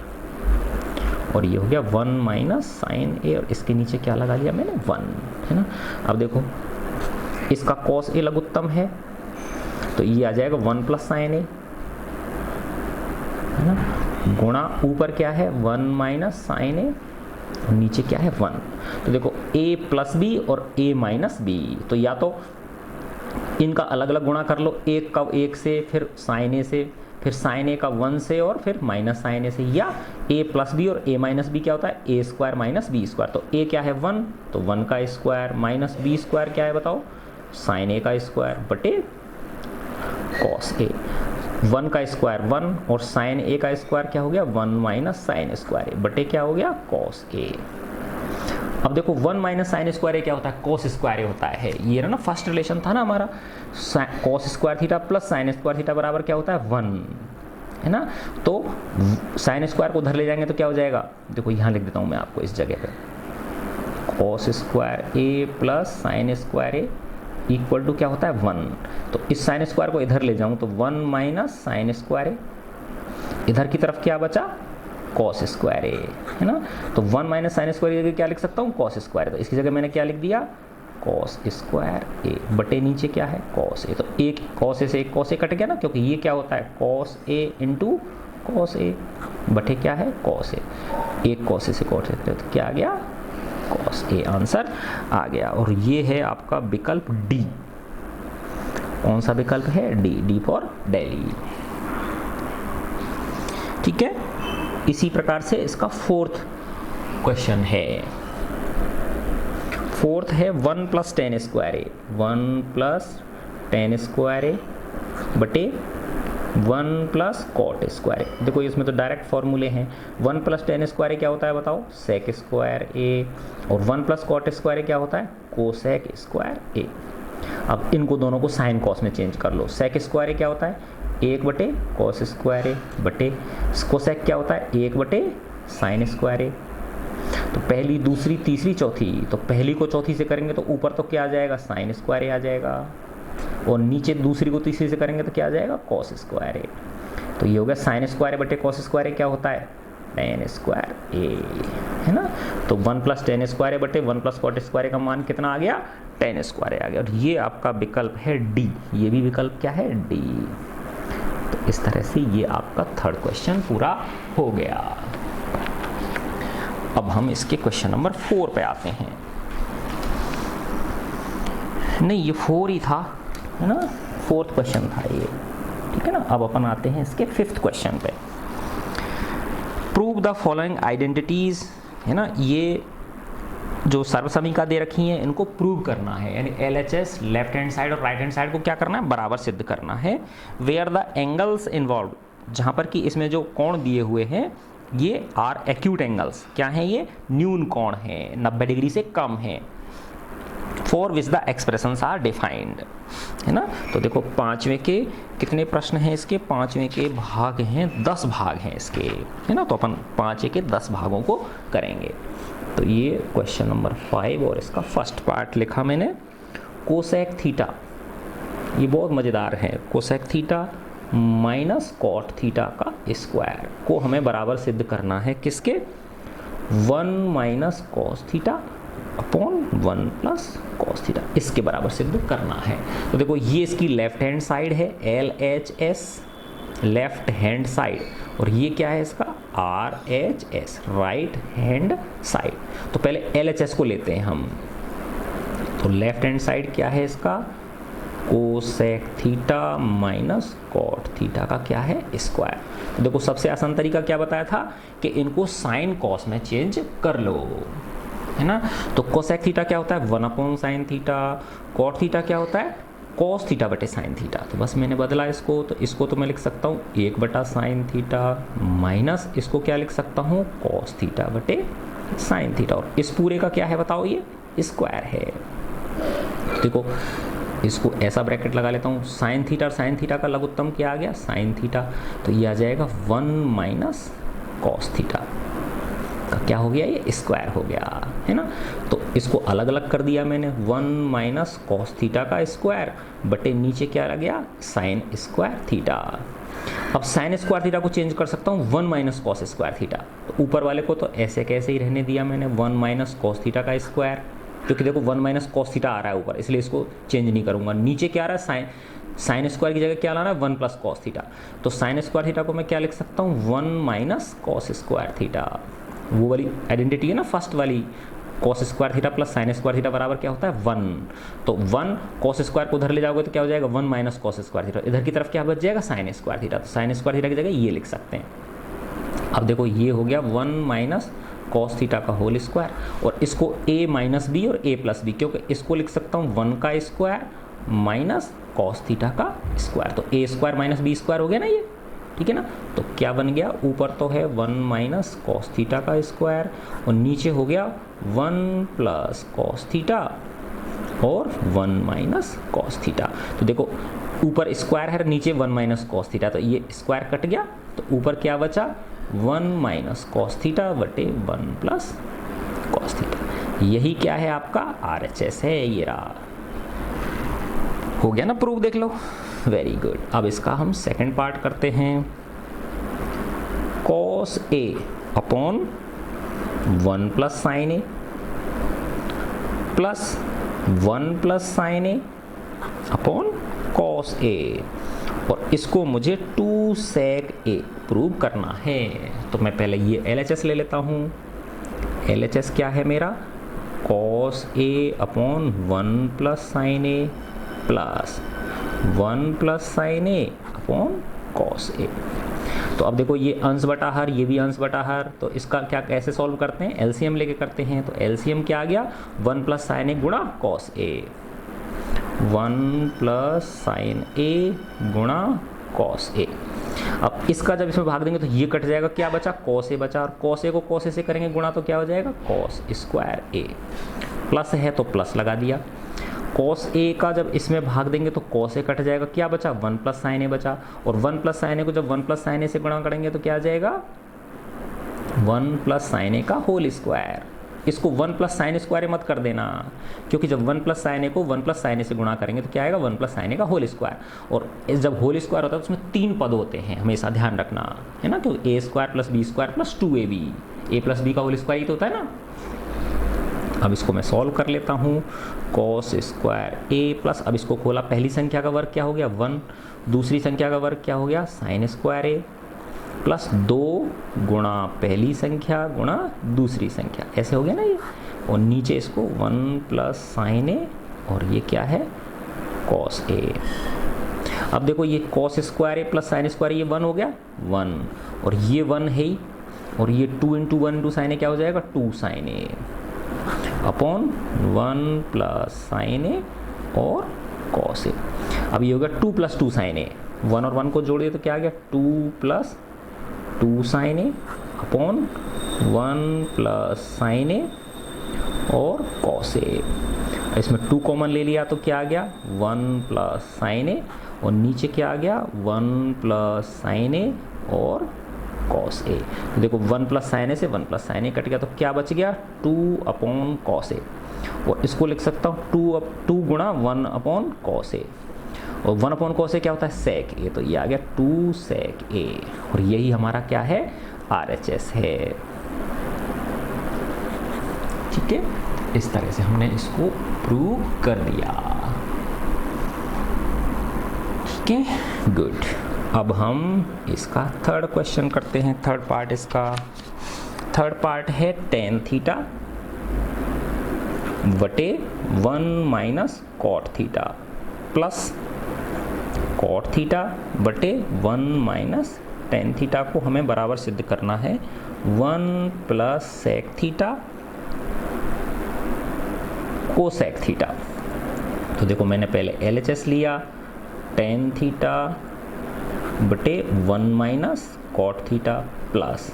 और ये हो गया 1 माइनस साइन a, और इसके नीचे क्या लगा लिया मैंने, 1, है ना। अब देखो इसका कॉस a लघुत्तम है, तो ये आ जाएगा 1 प्लस साइन a, है ना, गुणा ऊपर क्या है 1 माइनस साइन a, और नीचे क्या है 1। तो देखो a प्लस बी और a माइनस बी, तो या तो इनका अलग अलग गुणा कर लो, एक का 1 से, फिर साइन a से, फिर साइन a का 1 से, और फिर माइनस साइन a से, या a प्लस बी और a माइनस बी क्या होता है, a square minus B square. तो a क्या है 1, तो 1 का स्क्वायर माइनस बी स्क्वायर क्या है बताओ, साइन a का स्क्वायर बटे कॉस a। 1 का स्क्वायर 1 और साइन a का स्क्वायर क्या हो गया, 1 माइनस साइन स्क्वायर a बटे क्या हो गया, कॉस a। अब देखो 1 माइनस साइन स्क्वायर a क्या होता है, कॉस स्क्वायर a होता है। ये ना फर्स्ट रिलेशन था ना हमारा, cos square theta plus sine square theta बराबर क्या होता है, 1, है ना। तो साइन स्क्वायर को उधर ले जाएंगे तो क्या हो जाएगा, देखो यहाँ लिख देता हूँ मैं आपको इस जगह पे, cos square a plus sine square a equal to क्या होता है, 1। तो इस साइन स्क्वायर को इधर ले जाऊँ तो 1 माइनस साइन स्क्वायर a, इधर की तरफ क्या बचा, कॉस स्क्वायर a, है ना। तो 1 माइनस साइन स्क्वायर a क्या लिख सकता हूँ, कॉस स्क्वायर। तो इसकी जगह मैंने क्या लिख दिया, कॉस स्क्वायर a बटे नीचे क्या है, कॉस a। तो एक कॉस a से एक कॉस a कट गया ना, क्योंकि ये क्या होता है, cos a into cos a बटे क्या है, कॉस a, एक कॉस a से कॉस a, तो क्या आ गया, कॉस a, आंसर आ गया। और ये है आपका विकल्प डी। कौन सा विकल्प है, डी, डी फॉर दिल्ली, ठीक है। इसी प्रकार से इसका फोर्थ क्वेश्चन है। फोर्थ है 1 + tan² a, 1 + tan² a बटे 1 + cot² a। देखो इसमें तो डायरेक्ट फॉर्मूले हैं। 1 + tan² क्या होता है बताओ, sec² a, और 1 + cot² a क्या होता है, cosec² a। अब इनको दोनों को साइन कॉस में चेंज कर लो। sec² a क्या होता है, 1 / cos² a बटे cosec क्या होता है, 1 / sin² a। तो पहली, दूसरी, तीसरी, चौथी, तो पहली को चौथी से करेंगे तो ऊपर तो क्या आ जाएगा, sin² a आ जाएगा, और नीचे दूसरी को तीसरी से करेंगे तो क्या आ जाएगा, cos² a। तो ये हो गया sin² बटे cos² a क्या होता है, tan² a, है ना। तो 1 + tan² a बटे 1 + cot² a का मान कितना आ गया, tan² a आ गया। और ये आपका विकल्प है डी, ये भी विकल्प क्या है, डी। तो इस तरह से ये आपका थर्ड क्वेश्चन पूरा हो गया। अब हम इसके क्वेश्चन नंबर 4 पे आते हैं। नहीं, ये 4 ही था, है ना, 4th क्वेश्चन था ये, ठीक है ना। अब अपन आते हैं इसके 5th क्वेश्चन पे। प्रूव द फॉलोइंग आइडेंटिटीज, है ना। ये जो सर्वसमीका दे रखी हैं इनको प्रूव करना है, यानी LHS लेफ्ट हैंड साइड और राइट हैंड साइड को क्या करना है, बराबर सिद्ध करना है। वेयर द एंगल्स इन्वॉल्व, जहाँ पर कि इसमें जो कोण दिए हुए हैं ये आर एक्यूट एंगल्स, क्या हैं ये, न्यून कोण है, 90 डिग्री से कम है। For which the expressions are defined, है ना। तो देखो पांचवें के कितने प्रश्न हैं इसके, पांचवें के भाग हैं 10 भाग हैं इसके, है ना। तो अपन पांचवें के 10 भागों को करेंगे। तो ये क्वेश्चन नंबर 5 और इसका फर्स्ट पार्ट लिखा मैंने, कोसेक थीटा, ये बहुत मज़ेदार है। Cosec theta minus cot theta का स्क्वायर को हमें बराबर सिद्ध करना है किसके, 1 - cos theta upon 1 + cos theta, इसके बराबर सिद्ध करना है। तो देखो ये इसकी लेफ्ट हैंड साइड है, LHS लेफ्ट हैंड साइड, और ये क्या है इसका, RHS राइट हैंड साइड। तो पहले LHS को लेते हैं हम। तो लेफ्ट हैंड साइड क्या है इसका, cosec theta minus cot theta का क्या है, स्क्वायर। तो देखो सबसे आसान तरीका क्या बताया था कि इनको साइन कॉस में चेंज कर लो, है ना। तो कोसेक थीटा क्या होता है, 1/sin थीटा, कॉट थीटा क्या होता है, cos थीटा बटे साइन थीटा। तो बस मैंने बदला इसको, तो इसको तो मैं लिख सकता हूँ 1/sin थीटा माइनस इसको क्या लिख सकता हूँ, cos थीटा बटे साइन थीटा, और इस पूरे का क्या है बताओ, ये स्क्वायर है। देखो इसको ऐसा ब्रैकेट लगा लेता हूँ, साइन थीटा और साइन थीटा का लघुत्तम क्या आ गया, साइन थीटा, तो ये आ जाएगा 1 - cos थीटा का क्या हो गया, ये स्क्वायर हो गया, है ना। तो इसको अलग अलग कर दिया मैंने, 1 - cos थीटा का स्क्वायर बटे नीचे क्या आ गया, साइन स्क्वायर थीटा। अब साइन स्क्वायर थीटा को चेंज कर सकता हूँ 1 - cos² थीटा। तो ऊपर वाले को तो ऐसे कैसे ही रहने दिया मैंने, 1 - cos थीटा का स्क्वायर, क्योंकि देखो 1 - cos थीटा आ रहा है ऊपर, इसलिए इसको चेंज नहीं करूंगा। नीचे क्या आ रहा है, साइन स्क्वायर की जगह क्या लाना है, 1 + cos थीटा। तो साइन स्क्वायर थीटा को मैं क्या लिख सकता हूँ, 1 - cos² थीटा। वो वाली आइडेंटिटी है ना फर्स्ट वाली, cos² theta plus sine square theta बराबर क्या होता है, 1। तो 1 cos² को उधर ले जाओगे तो क्या हो जाएगा, 1 - cos² थीटा। इधर की तरफ क्या बच जाएगा, साइन स्क्वायर थीटा। तो साइन स्क्वायर थीटा की जगह ये लिख सकते हैं। अब देखो ये हो गया 1 - cos थीटा का होल स्क्वायर, और इसको a - b और a + b, क्योंकि इसको लिख सकता हूँ 1 का स्क्वायर माइनस cos थीटा का स्क्वायर। तो a² - b² हो गया ना ये, ठीक है ना। तो क्या बन गया, ऊपर तो है 1 - cos थीटा का स्क्वायर, और नीचे हो गया 1 + cos थीटा और 1 - cos थीटा। तो देखो ऊपर स्क्वायर है, नीचे 1 - cos थीटा, तो ये स्क्वायर कट गया, तो ऊपर क्या बचा, 1 - cos थीटा बटे 1 + cos थीटा। यही क्या है आपका RHS है, ये रहा। हो गया ना प्रूफ, देख लो, वेरी गुड। अब इसका हम सेकंड पार्ट करते हैं। cos A upon 1 + sin A plus 1 + sin A upon cos A, और इसको मुझे 2 sec A प्रूव करना है। तो मैं पहले ये LHS ले लेता हूँ। LHS क्या है मेरा, cos A upon 1 + sin A plus 1 + sin A upon cos A। तो अब देखो ये अंश बटा हर, ये भी अंश बटा हर, तो इसका क्या कैसे सॉल्व करते हैं, एलसीएम लेके करते हैं। तो एलसीएम क्या आ गया, 1 प्लस साइन ए गुणा कॉस ए, 1 प्लस साइन ए गुणा कॉस ए। अब इसका जब इसमें भाग देंगे तो ये कट जाएगा, क्या बचा, कॉस ए बचा, और कॉस ए को कॉस ए से करेंगे गुणा तो क्या हो जाएगा, कॉस स्क्वायर ए। प्लस है तो प्लस लगा दिया। कॉस ए का जब इसमें भाग देंगे तो कॉस ए कट जाएगा, क्या बचा, 1 प्लस साइन ए बचा, और 1 प्लस साइन ए को जब 1 प्लस साइन ए से गुणा करेंगे तो क्या आ जाएगा, 1 प्लस साइन ए का होल स्क्वायर। इसको 1 प्लस साइन स्क्वायर मत कर देना, क्योंकि जब 1 प्लस साइन ए को 1 प्लस साइन ए से गुणा करेंगे तो क्या आएगा, 1 प्लस साइन ए का होल स्क्वायर। और जब होल स्क्वायर होता है तो उसमें 3 पद होते हैं, हमेशा ध्यान रखना है ना, क्योंकि A square plus B square plus 2ab, A plus B का होल स्क्वायर ही तो होता है ना। अब इसको मैं सॉल्व कर लेता हूँ, कॉस स्क्वायर ए प्लस, अब इसको खोला, पहली संख्या का वर्ग क्या हो गया 1, दूसरी संख्या का वर्ग क्या हो गया साइन स्क्वायर ए, प्लस 2 गुणा पहली संख्या गुणा दूसरी संख्या, ऐसे हो गया ना ये। और नीचे इसको 1 प्लस साइन ए, और ये क्या है कॉस ए। अब देखो ये cos square A plus sine square, ये 1 हो गया 1, और ये 1 है ही, और ये 2 इंटू 1 इंटू साइन ए क्या हो जाएगा, 2 sine A upon 1 plus sign A और कॉस ए। अब ये हो गया 2 प्लस 2 साइन ए, 1 और 1 को जोड़ दिए तो क्या आ गया, 2 plus 2 sine A upon 1 plus sign A और कॉस ए। इसमें 2 कॉमन ले लिया तो क्या आ गया, 1 प्लस साइन ए, और नीचे क्या आ गया, 1 प्लस साइन ए और कॉस ए। तो देखो 1 प्लस साइन ए से 1 प्लस साइन ए कट गया, तो क्या बच गया, 2 अपॉन कॉस ए। और इसको लिख सकता हूँ 2 गुणा 1 अपॉन कॉस ए, और 1 अपॉन कॉस ए क्या होता है, सेक ए, तो ये आ गया 2 सेक ए, और यही हमारा क्या है, RHS है। ठीक है, इस तरह से हमने इसको प्रूव कर दिया। ठीक है, गुड। अब हम इसका थर्ड क्वेश्चन करते हैं, थर्ड पार्ट इसका। थर्ड पार्ट है tan थीटा बटे 1 minus cot theta plus cot theta बटे 1 माइनस tan थीटा को हमें बराबर सिद्ध करना है 1 plus sec theta cosec theta. तो देखो मैंने पहले LHS लिया, tan थीटा बटे 1 minus cot theta plus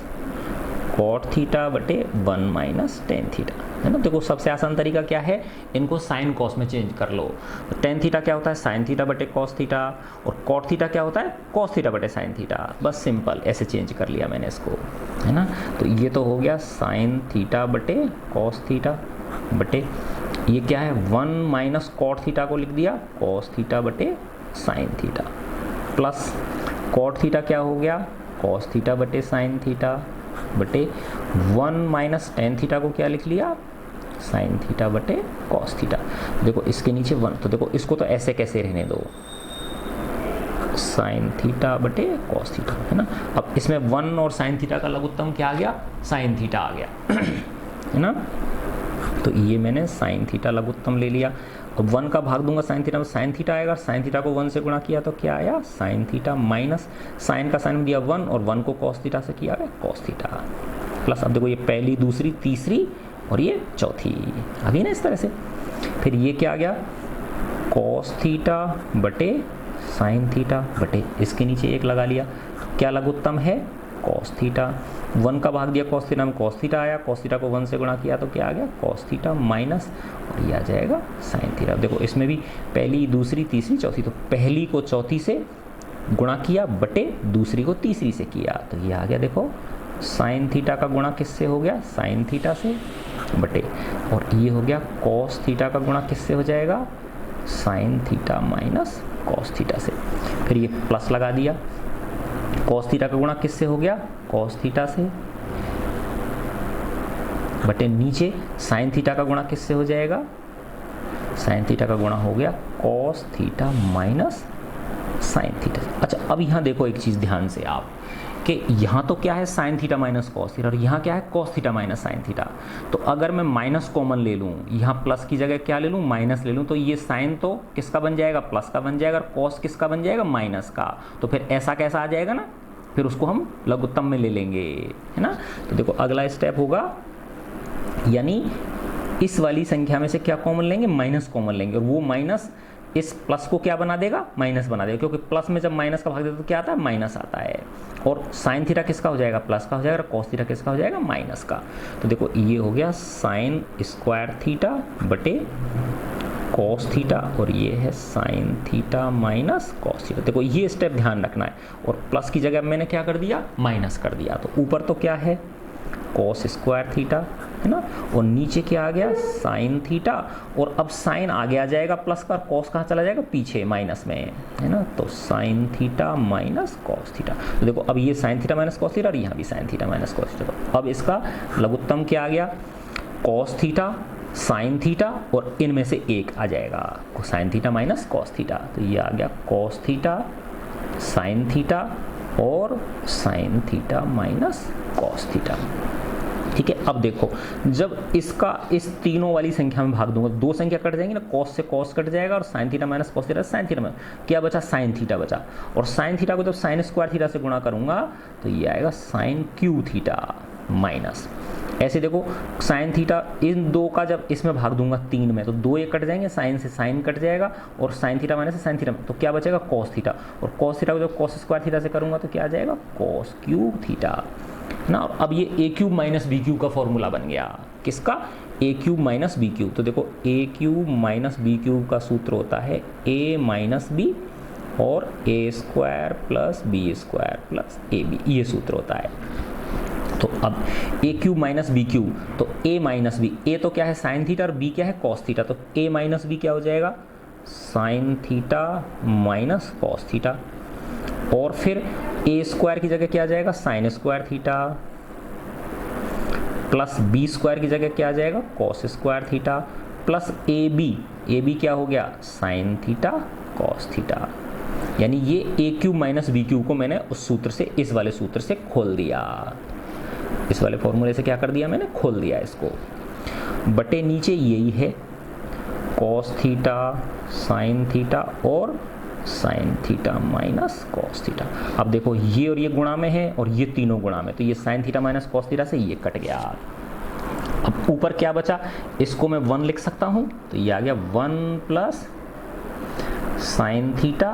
cot theta बटे 1 माइनस tan थीटा, है ना। देखो सबसे आसान तरीका क्या है, इनको साइन कॉस में चेंज कर लो। तो tan थीटा क्या होता है, साइन थीटा बटे कॉस थीटा, और कॉट थीटा क्या होता है, कॉस थीटा बटे साइन थीटा। बस सिंपल ऐसे चेंज कर लिया मैंने इसको, है ना। तो ये तो हो गया साइन थीटा बटे कॉस थीटा बटे ये क्या है 1 माइनस कॉट थीटा को लिख दिया कॉस थीटा बटे sine theta plus cot theta क्या हो गया कॉस थीटा बटे साइन थीटा बटे 1 माइनस tan थीटा को क्या लिख लिया साइन थीटा बटे कॉस थीटा। देखो इसके नीचे 1, तो देखो इसको तो ऐसे कैसे रहने दो, साइन थीटा बटे कॉस थीटा, है ना। अब इसमें 1 और साइन थीटा का लघुत्तम क्या आ गया, साइन थीटा आ गया है ना। तो ये मैंने साइन थीटा लघुत्तम ले लिया। अब 1 का भाग दूंगा साइन थीटा में, साइन थीटा आएगा, साइन थीटा को 1 से गुणा किया तो क्या आया साइन थीटा माइनस साइन का साइन दिया 1 और 1 को कॉस थीटा से किया है कॉस थीटा प्लस, अब देखो ये पहली दूसरी तीसरी और ये चौथी आ गई ना इस तरह से। फिर ये क्या आ गया कॉस थीटा बटे साइन थीटा बटे इसके नीचे 1 लगा लिया, क्या लघुत्तम है कॉस थीटा। 1 का भाग दिया कॉस थीटा में, कॉस थीटा आया, कॉस थीटा को 1 से गुणा किया तो क्या आ गया कॉस थीटा माइनस और ये आ जाएगा साइन थीटा। देखो इसमें भी पहली दूसरी तीसरी चौथी, तो पहली को चौथी से गुणा किया बटे दूसरी को तीसरी से किया, तो ये आ गया देखो साइन थीटा का गुणा किससे हो गया साइन थीटा से बटे, और ये हो गया कॉस थीटा का गुणा किससे हो जाएगा sine theta minus cos theta से। फिर ये प्लस लगा दिया, कॉस थीटा का गुणा किससे हो गया कॉस थीटा से बटे नीचे साइन थीटा का गुणा किससे हो जाएगा साइन थीटा का गुणा हो गया cos theta minus sine theta. अच्छा अब यहाँ देखो एक चीज़ ध्यान से आप कि यहाँ तो क्या है sine theta minus cos theta और यहाँ क्या है cos theta minus sine theta. तो अगर मैं माइनस कॉमन ले लूँ, यहाँ प्लस की जगह क्या ले लूँ माइनस ले लूँ, तो ये साइन तो किसका बन जाएगा प्लस का बन जाएगा और कॉस किसका बन जाएगा माइनस का। तो फिर ऐसा कैसा आ जाएगा ना फिर उसको हम लघुत्तम में ले लेंगे, है ना। तो देखो अगला स्टेप होगा, यानी इस वाली संख्या में से क्या कॉमन लेंगे, माइनस कॉमन लेंगे, और वो माइनस इस प्लस को क्या बना देगा, माइनस बना देगा, क्योंकि प्लस में जब माइनस का भाग देते तो क्या आता है, माइनस आता है। और साइन थीटा किसका हो जाएगा, प्लस का हो जाएगा, और कॉस थीटा किसका हो जाएगा, माइनस का। तो देखो ये हो गया साइन स्क्वायर थीटा बटे कॉस थीटा, और ये है sine theta minus cos theta. देखो ये स्टेप ध्यान रखना है, और प्लस की जगह मैंने क्या कर दिया, माइनस कर दिया। तो ऊपर तो क्या है, कॉस स्क्वायर थीटा, है ना, और नीचे क्या आ गया, साइन थीटा, और अब साइन आगे आ जाएगा प्लस का, कॉस कहाँ चला जाएगा, पीछे माइनस में, है ना। तो sign theta minus cos theta. तो देखो अब ये sign theta minus cos theta, और यहाँ भी sign theta minus cos theta. तो अब इसका लघुत्तम क्या आ गया, कॉस थीटा साइन थीटा, और इनमें से एक आ जाएगा sine theta minus cos theta. तो ये आ गया कॉस थीटा साइन थीटा और sign theta minus cos theta. ठीक है, अब देखो जब इसका इस तीनों वाली संख्या में भाग दूंगा, दो संख्या कट जाएंगी ना, कॉस से कॉस कट जाएगा, और sign theta minus cos theta sine theta में क्या बचा, साइन थीटा बचा। और साइन थीटा को जब साइन स्क्वायर थीटा से गुणा करूंगा तो ये आएगा साइन क्यू थीटा माइनस। ऐसे देखो साइन थीटा, इन दो का जब इसमें भाग दूंगा तीन में, तो दो ये कट जाएंगे, साइन से साइन कट जाएगा, और साइन थीटा माइनस से साइन थीटा, तो क्या बचेगा, कॉस थीटा। और कॉस थीटा को जब कॉस स्क्वायर थीटा से करूंगा तो क्या आ जाएगा, कॉस क्यूब थीटा ना। अब ये A cube minus B cube का फॉर्मूला बन गया, किसका, A cube minus B cube. तो देखो A cube minus B cube का सूत्र होता है ए माइनस बी और A square plus B square plus A B, ये सूत्र होता है। तो अब A cube minus B cube, तो ए माइनस बी, ए तो क्या है साइन थीटा और बी क्या है कॉस थीटा, तो ए माइनस बी क्या हो जाएगा, sine theta minus cos theta. और फिर ए स्क्वायर की जगह क्या आ जाएगा, sine square theta, plus B square की जगह क्या आ जाएगा, cos square theta, plus A B क्या हो गया, साइन थीटा कॉस थीटा। यानी ये A cube minus B cube को मैंने उस सूत्र से, इस वाले सूत्र से खोल दिया, इस वाले फॉर्मूले से क्या कर दिया मैंने, खोल दिया इसको। बटे नीचे यही है कॉस थीटा साइन थीटा और sign theta minus cos theta. अब देखो ये और ये गुणा में है और ये तीनों गुणा में, तो ये sign theta minus cos theta से ये कट गया। अब ऊपर क्या बचा, इसको मैं 1 लिख सकता हूं, तो ये आ गया 1 plus sign theta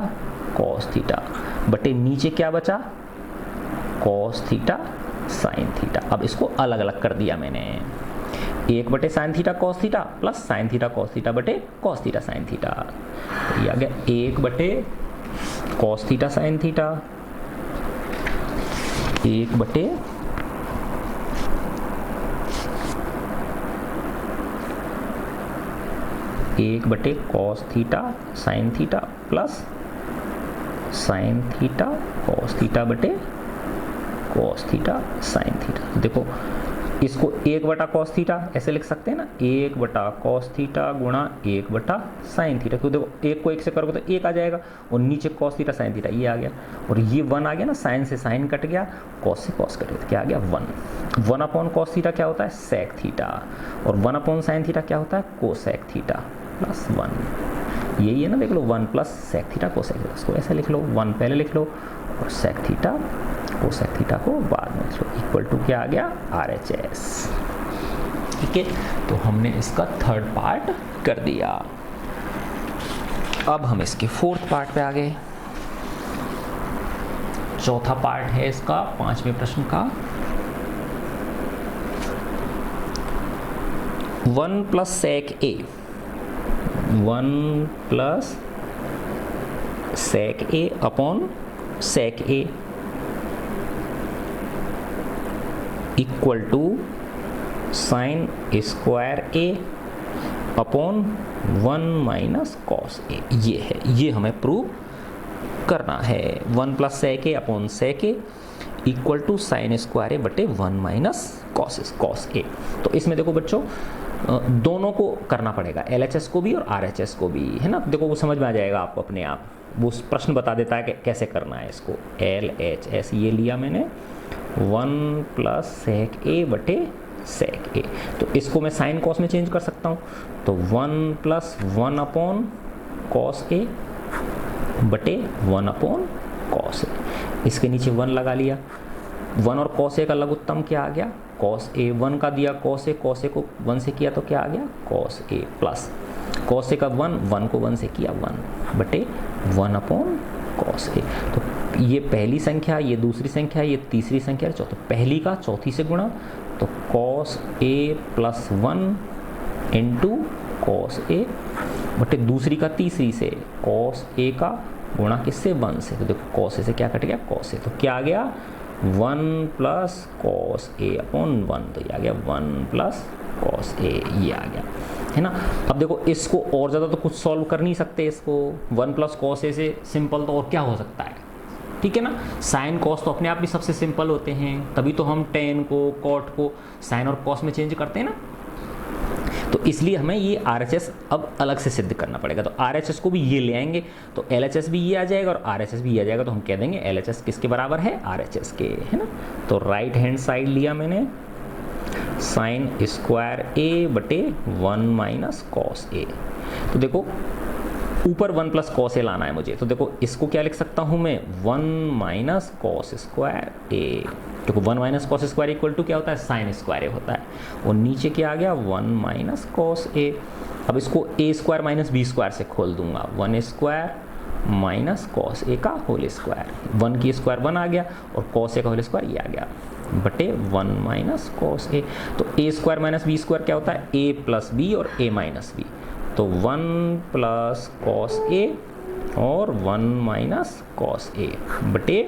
cos theta, बटे नीचे क्या बचा, कॉस थीटा साइन थीटा। अब इसको अलग अलग कर दिया मैंने, 1 बटे sine theta cos theta plus sign theta cos theta बटे कॉस थीटा साइन थीटा। तो ये आ गया 1 बटे कॉस थीटा साइन थीटा, 1 बटे cos theta sine theta plus sign theta cos theta बटे कॉस थीटा साइन थीटा। देखो इसको 1 बटा कॉस थीटा ऐसे लिख सकते हैं ना, 1 बटा कॉस थीटा गुणा 1 बटा साइन थीटा। तो देखो 1 को 1 से करोगे तो 1 आ जाएगा, और नीचे कॉस थीटा साइन थीटा ये आ गया, और ये 1 आ गया ना, साइन से साइन कट गया, कॉस से कॉस कट गया, क्या आ गया 1 अपॉन कॉस थीटा क्या होता है, सेक थीटा, और 1 अपॉन साइन थीटा क्या होता है, कोसेक थीटा प्लस 1। यही है ना, देख लो 1 plus sec theta cosec theta, इसको ऐसे लिख लो, 1 पहले लिख लो और सेक थीटा कोसेक थीटा को बाद में लिख लो, इक्वल टू क्या आ गया, RHS। ठीक है, तो हमने इसका थर्ड पार्ट कर दिया। अब हम इसके फोर्थ पार्ट पे आ गए। चौथा पार्ट है इसका 5वें प्रश्न का, 1 plus sec A, 1 plus sec A upon sec A equal to sine square A upon 1 minus cos A. ये है, ये हमें प्रूव करना है। 1 plus sec A upon sec A equal to sine square A बटे 1 माइनस कॉस ए। तो इसमें देखो बच्चों दोनों को करना पड़ेगा, LHS को भी और RHS को भी, है ना। देखो वो समझ में आ जाएगा आपको अपने आप, वो प्रश्न बता देता है कि कैसे करना है इसको। LHS ये लिया मैंने 1 प्लस सेक ए बटे सेक ए, तो इसको मैं साइन कॉस में चेंज कर सकता हूँ, तो 1 प्लस 1 अपॉन कॉस ए बटे 1 अपॉन कॉस ए। इसके नीचे 1 लगा लिया। 1 और cos A का लघुत्तम क्या आ गया, cos A। 1 का दिया cos A को 1 से किया तो क्या आ गया, cos A plus cos A का 1 को 1 से किया 1 बटे 1 अपॉन cos A। तो ये पहली संख्या, ये दूसरी संख्या, ये तीसरी संख्या, चौथी, पहली का चौथी से गुणा तो cos A plus 1 into cos A बटे दूसरी का तीसरी से cos A का गुणा किससे, 1 से। तो देखो cos A से क्या कट गया, cos A, तो क्या आ गया 1 प्लस cos A अपॉन 1, तो ये आ गया 1 प्लस cos A, ये आ गया, है ना। अब देखो इसको और ज़्यादा तो कुछ सॉल्व कर नहीं सकते, इसको 1 प्लस cos A से सिंपल तो और क्या हो सकता है, ठीक है ना। साइन कॉस तो अपने आप भी सबसे सिंपल होते हैं, तभी तो हम टेन को कॉट को साइन और कॉस में चेंज करते हैं ना। तो इसलिए हमें ये RHS अब अलग से सिद्ध करना पड़ेगा। तो RHS को भी ये ले आएंगे तो LHS भी ये आ जाएगा और RHS भी ये आ जाएगा, तो हम कह देंगे LHS किसके बराबर है, RHS के, है ना। तो राइट हैंड साइड लिया मैंने साइन स्क्वायर A बटे 1 माइनस कॉस A। तो देखो ऊपर 1 प्लस कॉस A लाना है मुझे, तो देखो इसको क्या लिख सकता हूँ मैं, 1 माइनस कॉस स्क्वायर A। देखो 1 minus cos square equal to क्या होता है, साइन स्क्वायर A होता है, और नीचे क्या आ गया 1 माइनस कॉस A। अब इसको A square minus B square से खोल दूंगा, 1 स्क्वायर माइनस कॉस A का होल स्क्वायर, 1 की स्क्वायर 1 आ गया और कॉस A का होल स्क्वायर ये आ गया बटे 1 माइनस कॉस A। तो A square minus B square क्या होता है, A प्लस B और A माइनस B, तो 1 प्लस कॉस A और 1 माइनस कॉस A बटे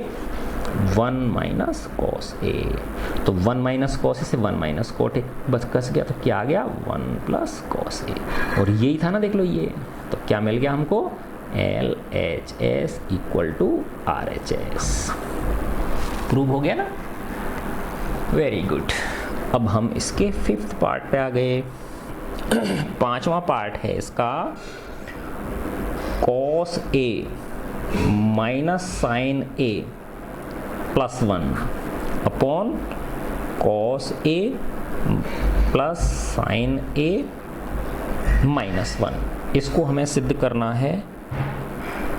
1 माइनस कॉस A। तो 1 माइनस कॉस A से 1 माइनस कॉट A बस कस गया, तो क्या आ गया 1 प्लस कॉस A, और यही था ना, देख लो ये। तो क्या मिल गया हमको, LHS equal to RHS। Prove हो गया ना, वेरी गुड। अब हम इसके 5th पार्ट पे आ गए। 5वां पार्ट है इसका, cos A minus sine A plus 1 upon cos A plus sine A minus 1। इसको हमें सिद्ध करना है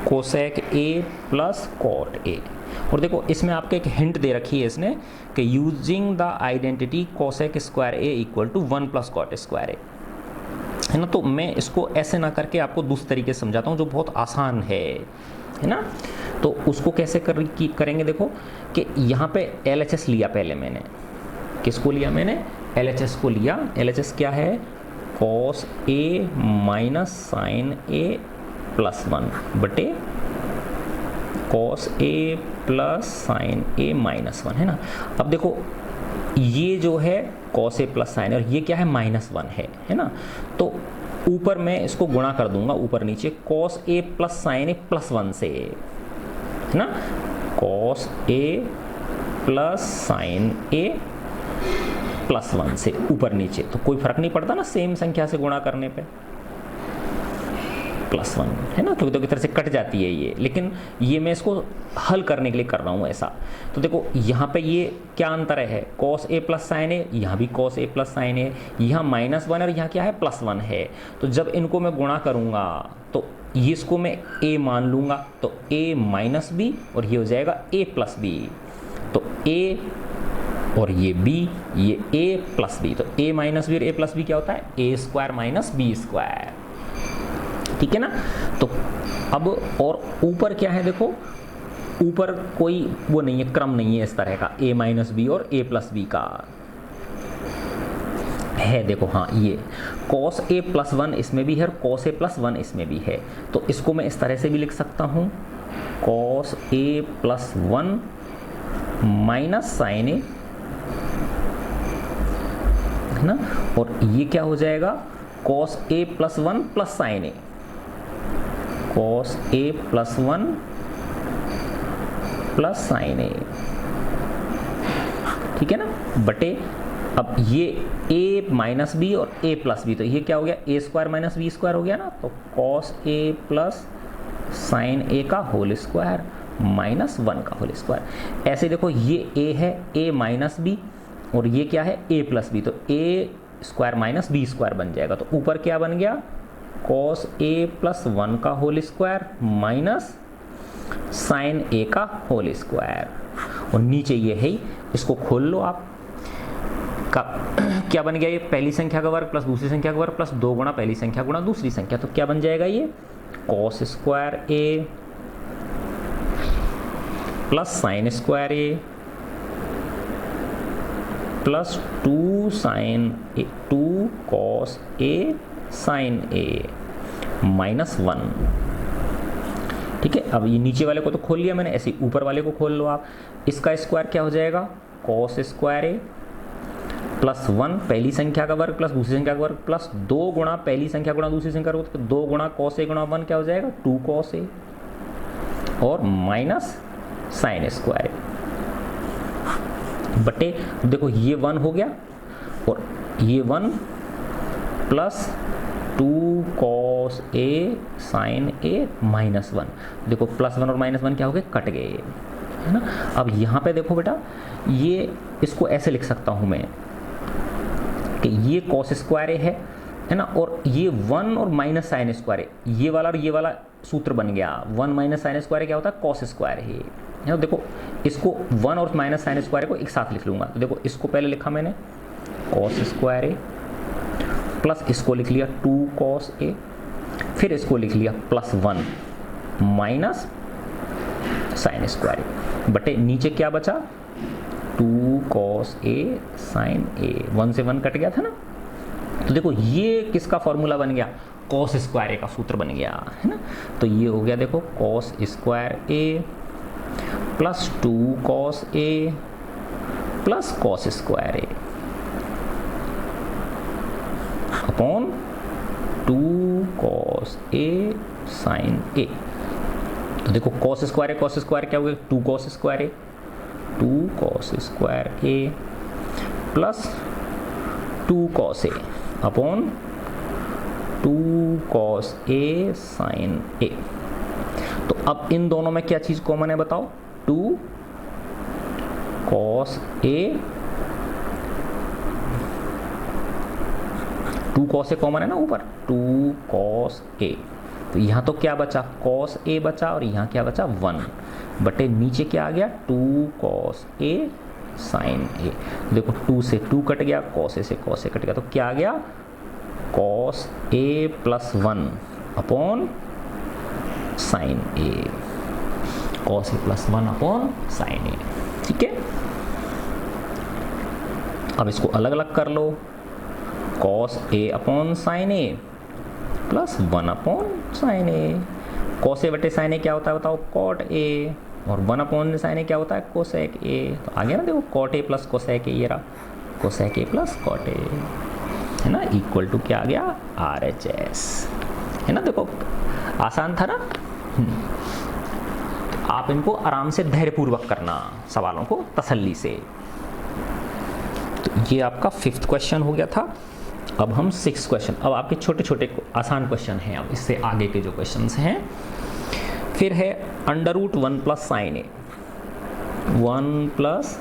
cosec A plus cot A। और देखो इसमें आपको एक हिंट दे रखी है इसने कि using the identity cosec square A equal to 1 plus cot square A, है ना। तो मैं इसको ऐसे ना करके आपको दूसरे तरीके से समझाता हूँ जो बहुत आसान है ना। तो उसको कैसे करेंगे, देखो कि यहाँ पे LHS लिया पहले मैंने, किसको लिया मैंने, LHS को लिया। LHS क्या है, cos A minus sine A plus 1 बटे cos A plus sine A minus 1, है ना। अब देखो ये जो है cos A प्लस साइन, और ये क्या है माइनस 1 है ना। तो ऊपर मैं इसको गुणा कर दूंगा ऊपर नीचे, cos A plus sine A plus 1 से, है ना, cos A plus sine A plus 1 से ऊपर नीचे, तो कोई फर्क नहीं पड़ता ना, सेम संख्या से गुणा करने पे प्लस 1, है ना। तो की तरह से कट जाती है ये, लेकिन ये मैं इसको हल करने के लिए कर रहा हूँ ऐसा। तो देखो यहाँ पे ये क्या अंतर है, cos A plus sine A, यहाँ भी cos A plus sine A, यहाँ माइनस 1 और यहाँ क्या है प्लस 1 है। तो जब इनको मैं गुणा करूँगा तो ये इसको मैं A मान लूँगा, तो A माइनस B और ये हो जाएगा A प्लस B। तो A और ये B, ये A प्लस B, तो A माइनस B और A प्लस B क्या होता है, A square minus B square, ठीक है ना। तो अब और ऊपर क्या है, देखो ऊपर कोई वो नहीं है, क्रम नहीं है इस तरह का A माइनस B और A प्लस B का है। देखो हाँ, ये cos A प्लस 1 इसमें भी है और cos A प्लस 1 इसमें भी है। तो इसको मैं इस तरह से भी लिख सकता हूँ, cos A plus 1 minus sine A, है ना। और ये क्या हो जाएगा, cos A plus 1 plus sine A, cos A plus 1 plus sine A, ठीक है ना, बटे अब ये A माइनस B और A प्लस B, तो ये क्या हो गया, A square minus B square हो गया ना। तो cos A plus sine A का होल स्क्वायर माइनस 1 का होल स्क्वायर। ऐसे देखो ये A है, A माइनस B, और ये क्या है A प्लस B, तो A square minus B square बन जाएगा। तो ऊपर क्या बन गया, cos A प्लस 1 का होल स्क्वायर माइनस साइन ए का होल स्क्वायर, और नीचे ये है, इसको खोल लो आप का क्या बन गया ये, पहली संख्या का वर्ग प्लस दूसरी संख्या का वर्ग प्लस 2 गुणा पहली संख्या गुणा दूसरी संख्या, तो क्या बन जाएगा ये cos square A plus sine square A plus 2 sine A 2 cos A sine A minus 1। ठीक है, अब ये नीचे वाले को तो खोल लिया मैंने, ऐसे ऊपर वाले को खोल लो आप। इसका स्क्वायर क्या हो जाएगा, कॉस स्क्वायर ए प्लस 1 पहली संख्या का वर्ग प्लस दूसरी संख्या का वर्ग प्लस 2 गुणा पहली संख्या गुणा दूसरी संख्या का वर्ग, तो 2 गुणा कॉस ए गुणा 1 क्या हो जाएगा 2 कॉस ए, और माइनस साइन स्क्वायर बटे, देखो ये 1 हो गया और ये 1 plus 2 cos A sine A minus 1, देखो प्लस 1 और माइनस 1 क्या हो गए, कट गए, है ना। अब यहाँ पे देखो बेटा, ये इसको ऐसे लिख सकता हूँ मैं कि ये कॉस स्क्वायर ए है ना, और ये 1 और माइनस साइन स्क्वायर ए, ये वाला और ये वाला सूत्र बन गया, 1 माइनस साइन स्क्वायर क्या होता है कॉस स्क्वायर है ना। देखो इसको 1 और माइनस साइन स्क्वायर को एक साथ लिख लूँगा, तो देखो इसको पहले लिखा मैंने कॉस स्क्वायर ए प्लस इसको लिख लिया 2 कॉस ए, फिर इसको लिख लिया plus 1 minus sign square A बटे नीचे क्या बचा 2 कॉस ए साइन ए, 1 से 1 कट गया था ना। तो देखो ये किसका फॉर्मूला बन गया, कॉस स्क्वायर ए का सूत्र बन गया, है ना। तो ये हो गया देखो cos square A plus 2 cos A plus cos square A upon 2 cos A sine ए। तो देखो कॉस स्क्वायर क्या हो गया 2 cos square A, 2 cos square A plus 2 cos A upon 2 cos A sine ए। तो अब इन दोनों में क्या चीज कॉमन है बताओ, 2 cos A, 2 cos A common है ना ऊपर, 2 कॉस ए, तो यहाँ तो क्या बचा कॉस ए बचा और यहाँ क्या बचा 1 बटे नीचे क्या आ गया 2 कॉस ए साइन ए। देखो 2 से 2 कट गया, कॉस ए से कॉस ए कट गया, तो क्या आ गया cos A plus 1 upon sine A, cos A plus 1 upon sine ए। ठीक है, अब इसको अलग अलग कर लो, cos A upon sine A plus 1 upon sine A, cos A बटे साइन ए क्या होता है बताओ कॉट ए, और 1 अपॉन साइन ए क्या होता है कोसेक ए। तो आ गया ना देखो cot A plus cosec A, ये रहा cosec A plus cot A, है ना, इक्वल टू क्या आ गया RHS, है ना। देखो आसान था ना। तो आप इनको आराम से धैर्यपूर्वक करना, सवालों को तसल्ली से। तो ये आपका 5th क्वेश्चन हो गया था। अब हम 6th क्वेश्चन, अब आपके छोटे छोटे आसान क्वेश्चन हैं, अब इससे आगे के जो क्वेश्चंस हैं फिर है √1 प्लस साइन ए, 1 प्लस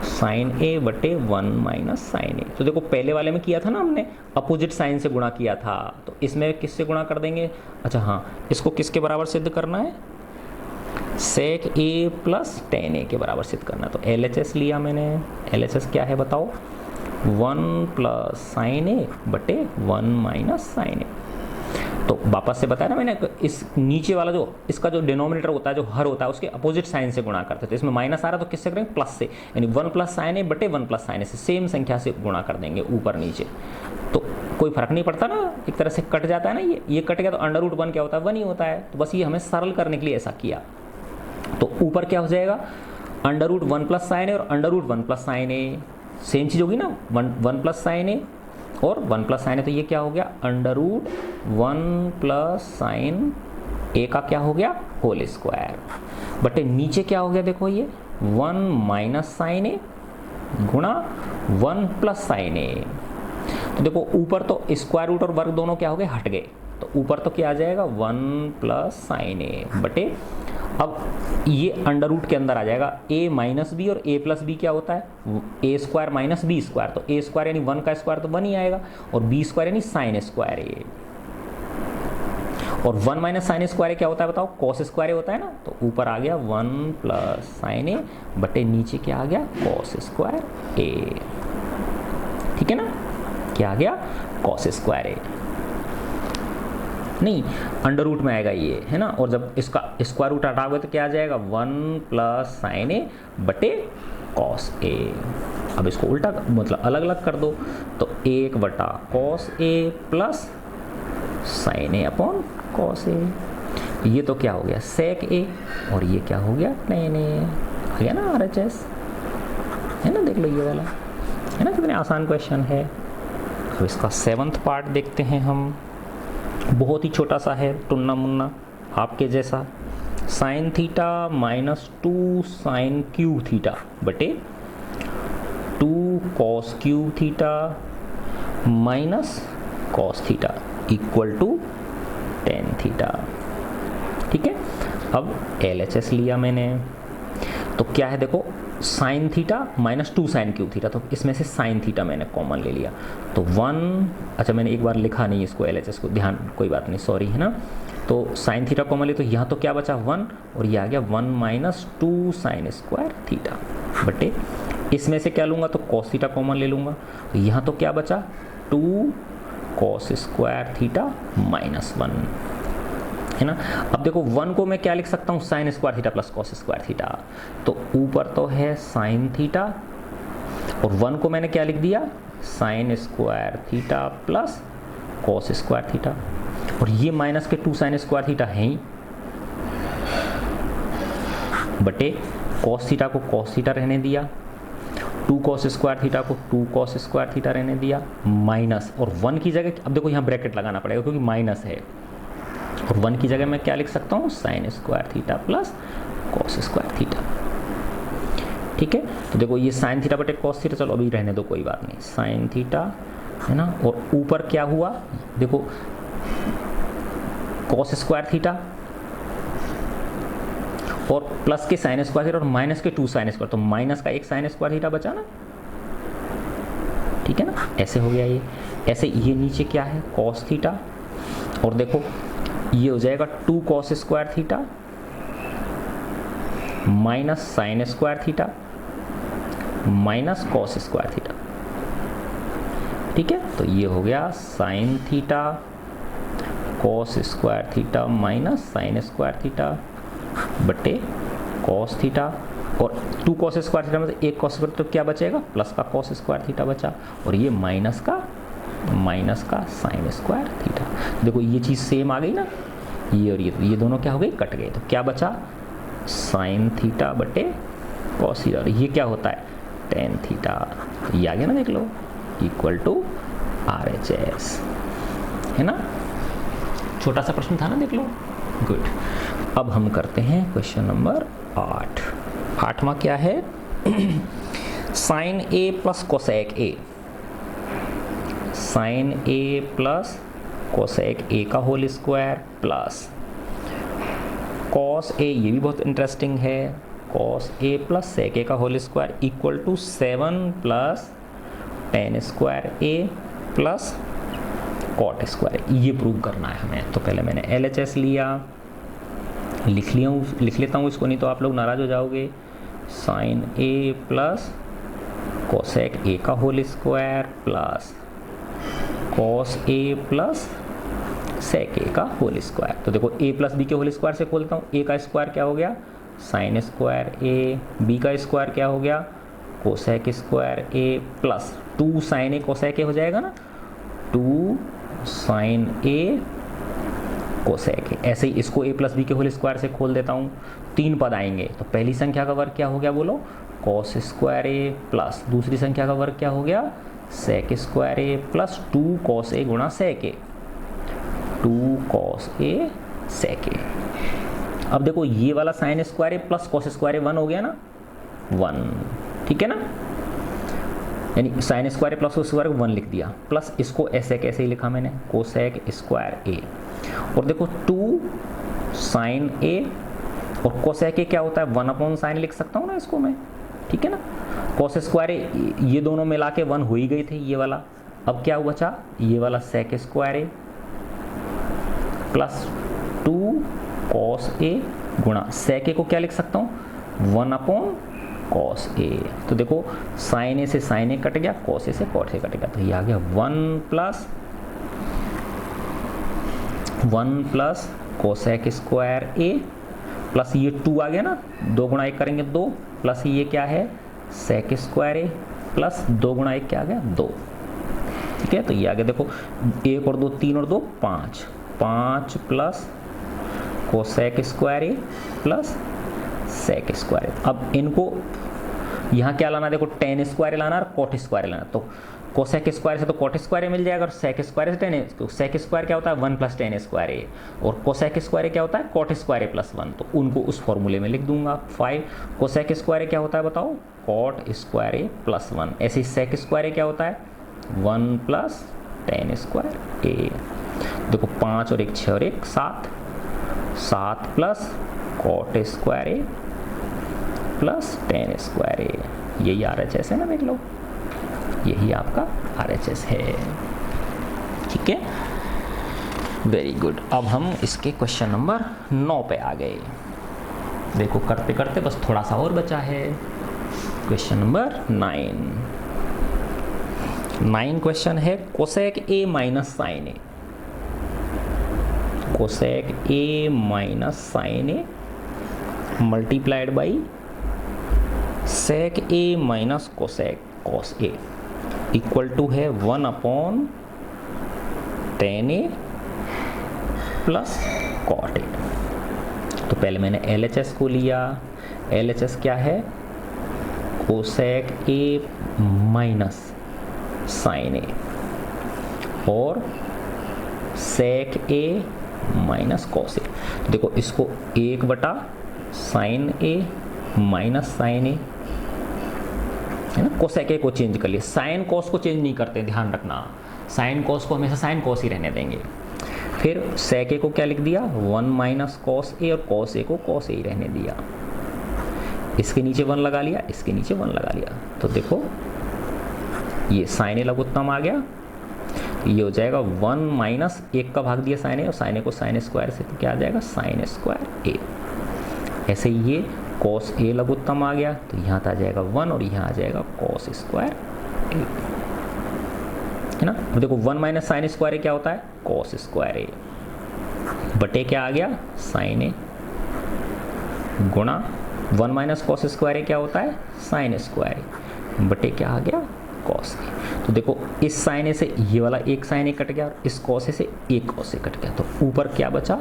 साइन ए बटे 1 माइनस साइन ए। तो देखो पहले वाले में किया था ना हमने, अपोजिट साइन से गुणा किया था, तो इसमें किससे गुणा कर देंगे, अच्छा हाँ, इसको किसके बराबर सिद्ध करना है, सेक ए प्लस टेन ए के बराबर सिद्ध करना। तो LHS लिया मैंने, LHS क्या है बताओ, 1 प्लस साइन ए बटे 1 माइनस साइन ए। तो वापस से बताया ना मैंने, इस नीचे वाला जो इसका जो डिनोमिनेटर होता है, जो हर होता है, उसके अपोजिट साइन से गुणा करते हैं। तो इसमें माइनस आ रहा है तो किससे करेंगे प्लस से, यानी 1 प्लस साइन ए बटे 1 प्लस साइन ए से सेम संख्या से गुणा कर देंगे ऊपर नीचे, तो कोई फर्क नहीं पड़ता ना, एक तरह से कट जाता है ना, ये कट गया तो √1 क्या होता है 1 ही होता है। तो बस ये हमें सरल करने के लिए ऐसा किया। तो ऊपर क्या हो जाएगा √1 प्लस साइन ए और √1 प्लस साइन ए, सेम चीज़ होगी ना, 1 प्लस साइन ए और 1 प्लस साइन है, तो ये क्या हो गया √1 प्लस साइन ए का क्या हो गया होल स्क्वायर बटे नीचे क्या हो गया देखो ये 1 माइनस साइन ए गुणा 1 प्लस साइन ए। तो देखो ऊपर तो स्क्वायर रूट और वर्ग दोनों क्या हो गए हट गए, तो ऊपर तो क्या आ जाएगा 1 प्लस साइन ए बटे, अब ये अंडर रूट के अंदर आ जाएगा a माइनस बी, और a प्लस बी क्या होता है a square minus B square, तो a स्क्वायर यानी 1 का स्क्वायर तो 1 ही आएगा, और b स्क्वायर यानी साइन स्क्वायर ए, और 1 माइनस साइन स्क्वायर ए क्या होता है बताओ, कॉस स्क्वायर ए होता है ना, तो ऊपर आ गया 1 प्लस साइन ए बटे नीचे क्या आ गया, कॉस स्क्वायर ए। ठीक है ना, क्या आ गया, कॉस स्क्वायर ए, नहीं अंडर रूट में आएगा ये, है ना, और जब इसका स्क्वायर रूट हटाओगे तो क्या आ जाएगा, 1 प्लस साइन ए बटे कॉस ए। अब इसको उल्टा मतलब अलग अलग कर दो, तो 1 बटा cos A plus sign A upon cos A. ये तो क्या हो गया, सेक ए, और ये क्या हो गया, टेन ए। आ गया ना RHS, है ना, देख लो ये वाला, है ना, कितने आसान क्वेश्चन है। अब इसका 7th पार्ट देखते हैं हम, बहुत ही छोटा सा है, टुन्ना मुन्ना आपके जैसा। Sine theta minus 2 sine cube theta बटे 2 cos cube theta minus cos theta equal to tan theta. ठीक है, अब LHS लिया मैंने, तो क्या है देखो, sine theta minus 2 sine cube theta, तो इसमें से साइन थीटा मैंने कॉमन ले लिया, तो 1, अच्छा मैंने एक बार लिखा नहीं इसको LHS को, ध्यान, कोई बात नहीं, सॉरी, है ना। तो साइन थीटा कॉमन ले, तो यहाँ तो क्या बचा 1, और ये आ गया 1 माइनस 2 साइन स्क्वायर थीटा बटे, इसमें से क्या लूँगा, तो कॉस थीटा कॉमन ले लूँगा, तो यहाँ तो क्या बचा 2 कॉस स्क्वायर थीटा माइनस 1, है ना। अब देखो 1 को मैं क्या लिख सकता हूँ, sign square theta plus cos square theta, तो ऊपर तो है साइन थीटा, और 1 को मैंने क्या लिख दिया, sign square theta plus cos square theta, और ये माइनस के 2 साइन स्क्वायर थीटा है ही, बटे कॉस थीटा को कॉस थीटा रहने दिया, 2 कॉस स्क्वायर थीटा को 2 कॉस स्क्वायर थीटा रहने दिया, माइनस, और 1 की जगह, अब देखो यहाँ ब्रैकेट लगाना पड़ेगा क्योंकि माइनस है, और 1 की जगह मैं क्या लिख सकता हूँ, sign square theta plus cos square theta. ठीक है, तो देखो ये साइन थीटा बटे कॉस थीटा, चलो अभी रहने दो, कोई बात नहीं, साइन थीटा, है ना, और ऊपर क्या हुआ देखो, कॉस स्क्वायर थीटा और प्लस के साइन स्क्वायर थीटा और माइनस के 2 साइन स्क्वायर, तो माइनस का 1 साइन स्क्वायर थीटा बचा ना। ठीक है ना, ऐसे हो गया ये, ऐसे ये नीचे क्या है, कॉस थीटा, और देखो ये हो जाएगा 2 cos square theta minus sign square theta minus cos square theta. ठीक है, तो ये हो गया sine theta cos square theta minus sign square theta बटे कॉस थीटा, और 2 कॉस स्क्वायर थीटा में से 1 कॉस स्क्वायर, तो क्या बचेगा, प्लस का कॉस स्क्वायर थीटा बचा, और ये माइनस का साइन स्क्वायर थीटा। देखो ये चीज़ सेम आ गई ना, ये और ये दोनों क्या हो गए, कट गए, तो क्या बचा, साइन थीटा बटे कॉस थीटा, और ये क्या होता है, टेन थीटा, तो ये आ गया ना, देख लो, इक्वल टू RHS, है ना, छोटा सा प्रश्न था ना, देख लो, गुड। अब हम करते हैं क्वेश्चन नंबर 8। 8वां क्या है, sine A plus cosec A, sine A plus cosec A का whole square plus cos A, ये भी बहुत इंटरेस्टिंग है, cos A plus sec A का whole square equal to 7 plus tan square A plus cot square, ये prove करना है हमें। तो पहले मैंने LHS लिया, लिख लेता हूँ इसको, नहीं तो आप लोग नाराज हो जाओगे। Sine A plus cosec A का whole square plus cos A plus sec A का होल स्क्वायर। तो देखो a प्लस बी के होल स्क्वायर से खोलता हूँ, a का स्क्वायर क्या हो गया, साइन स्क्वायर ए, b का स्क्वायर क्या हो गया, cosec square A plus 2 sine A cosec A हो जाएगा ना, 2 साइन ए कोसेक ए। ऐसे ही इसको a प्लस बी के होल स्क्वायर से खोल देता हूँ, 3 पद आएंगे, तो पहली संख्या का वर्ग क्या हो गया बोलो, कॉस स्क्वायर ए प्लस दूसरी संख्या का वर्ग क्या हो गया, सेक square A plus 2 cos A गुणा सेक ए, 2 कॉस ए सेक ए। अब देखो ये वाला sign square A plus cos square A 1 हो गया ना, 1, ठीक है ना, यानी sign square A plus cos square 1 लिख दिया, प्लस इसको ऐसे कैसे ही लिखा मैंने, कोसेक स्क्वायर ए, और देखो 2 साइन ए और कोसेक ए क्या होता है, 1 अपॉन साइन लिख सकता हूँ ना इसको मैं, ठीक है ना, कॉस स्क्वायर ए ये दोनों मिला के 1 हो ही गए थे ये वाला। अब क्या बचा, ये वाला सेक स्क्वायर ए प्लस कॉस ए गुणा सेक ए को क्या लिख सकता हूँ 1 अपॉन कॉस ए। तो देखो साइन ए से साइन ए कट गया, कॉस ए से कॉस ए कट गया, तो ये आ गया 1 plus cosec square A plus ये 2 आ गया ना, 2 गुणा 1 करेंगे 2 प्लस ये क्या है सेक स्क्वायर ए प्लस 2 गुणा 1 क्या आ गया 2। ठीक है, तो ये आ गया देखो 1 और 2 3 और 2 5 plus cosec square A plus sec square. अब इनको यहाँ क्या लाना, देखो टेन स्क्वायर लाना और कॉट स्क्वायर लाना, तो कोसेक स्क्वायर से तो कॉट स्क्वायर मिल जाएगा और सेक स्क्वायर से टेन, तो सेक स्क्वायर क्या होता है 1 प्लस टेन स्क्वायर ए, और कोसेक स्क्वायर क्या होता है कॉट स्क्वायर ए प्लस 1, तो उनको उस फॉर्मूले में लिख दूंगा 5। कोसेक स्क्वायर क्या होता है बताओ कॉट स्क्वायर ए प्लस 1, ऐसे ही सेक स्क्वायर क्या होता है 1 प्लस टेन स्क्वायर ए। देखो 5 और 1 6 और 1 7 plus cot square A plus tan square ए, यही RHS है ना, देख लो यही आपका RHS है। ठीक है, वेरी गुड। अब हम इसके क्वेश्चन नंबर 9 पे आ गए। देखो करते करते बस थोड़ा सा और बचा है। क्वेश्चन नंबर 9 क्वेश्चन है cosec A minus sine A, cosec A minus sine A multiplied by sec A minus cosec cos A equal to है 1 upon tan A plus cot A. तो पहले मैंने LHS को लिया, LHS क्या है cosec A minus sine A और sec A minus cos ए। देखो इसको 1 बटा साइन ए माइनस साइन ए है ना, कोसेक ए को चेंज कर लिया, साइन कॉस को चेंज नहीं करते, ध्यान रखना साइन कॉस को हमेशा साइन कॉस ही रहने देंगे। फिर सेक ए को क्या लिख दिया 1 माइनस कॉस ए और कॉस ए को कॉस ए ही रहने दिया, इसके नीचे 1 लगा लिया, इसके नीचे 1 लगा लिया, तो देखो ये साइन ए लघुत्तम आ गया, ये हो जाएगा 1 माइनस 1 का भाग दिया साइन ए और साइन ए को साइन स्क्वायर से, तो क्या आ जाएगा साइन स्क्वायर ए। ऐसे ही ये कॉस ए लघुत्तम आ गया, तो यहाँ आ जाएगा 1 और यहाँ आ जाएगा कॉस स्क्वायर ए, है ना। अब देखो 1 माइनस साइन स्क्वायर ए क्या होता है कॉस स्क्वायर ए बटे क्या आ गया साइन ए गुणा 1 माइनस कॉस स्क्वायर ए क्या होता है साइन स्क्वायर बटे क्या आ गया कॉस ए। तो देखो इस साइन ए से ये वाला एक साइन ए कट गया और इस कॉस ए से एक कॉस ए कट गया, तो ऊपर क्या बचा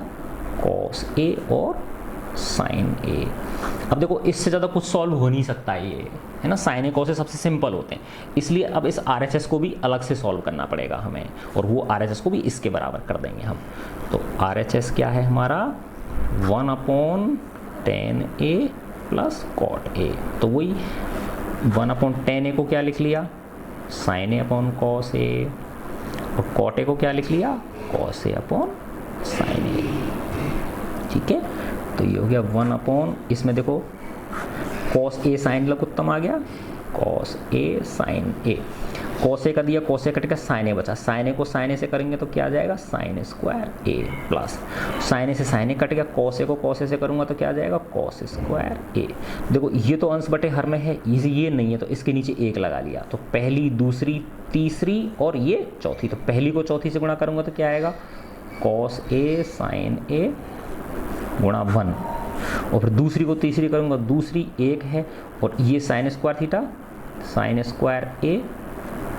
कॉस ए और साइन ए। अब देखो इससे ज़्यादा कुछ सॉल्व हो नहीं सकता ये, है ना, साइन ए कॉस ए सबसे सिंपल होते हैं, इसलिए अब इस RHS को भी अलग से सॉल्व करना पड़ेगा हमें, और वो RHS को भी इसके बराबर कर देंगे हम। तो RHS क्या है हमारा 1 upon tan A plus cot A, तो वही 1 अपॉन टेन ए को क्या लिख लिया साइन ए अपॉन कॉस ए, और कॉट ए को क्या लिख लिया कॉस ए अपॉन साइन ए। ठीक है, तो ये हो गया 1 अपॉन, इसमें देखो कॉस ए साइन लघुत्तम आ गया, cos A sine A, cos A का दिया कॉस ए कट के साइन ए बचा, साइन ए को साइन ए से करेंगे तो क्या आ जाएगा sine square A plus sign ए से साइन ए कट गया, कॉस ए को कॉस ए से करूंगा तो क्या आ जाएगा कॉस स्क्वायर ए। देखो ये तो अंश बटे हर में है, ये नहीं है, तो इसके नीचे 1 लगा लिया, तो पहली दूसरी तीसरी और ये चौथी, तो पहली को चौथी से गुणा करूंगा तो क्या आएगा कॉस ए साइन ए गुणा 1, और फिर दूसरी को तीसरी करूंगा, दूसरी 1 है और ये sine square theta sine square A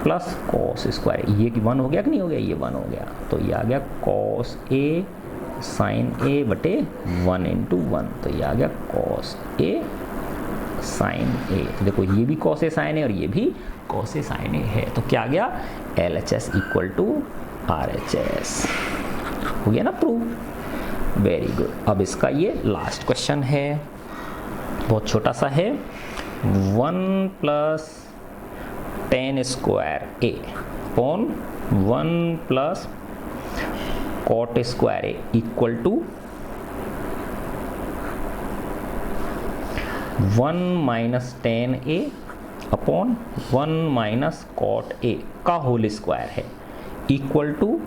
plus cos square, ये 1 हो गया कि नहीं हो गया, ये 1 हो गया, तो ये आ गया कॉस ए साइन ए बटे 1 इंटू 1, तो ये आ गया कॉस ए साइन ए। तो देखो ये भी कॉस ए साइन ए और ये भी कॉस ए साइन ए है, तो क्या आ गया LHS इक्वल टू RHS, हो गया ना प्रूव। Very good. अब इसका ये लास्ट क्वेश्चन है, बहुत छोटा सा है, 1 plus tan square A upon 1 plus cot square A equal to 1 minus tan A upon 1 minus cot A का होल स्क्वायर है इक्वल टू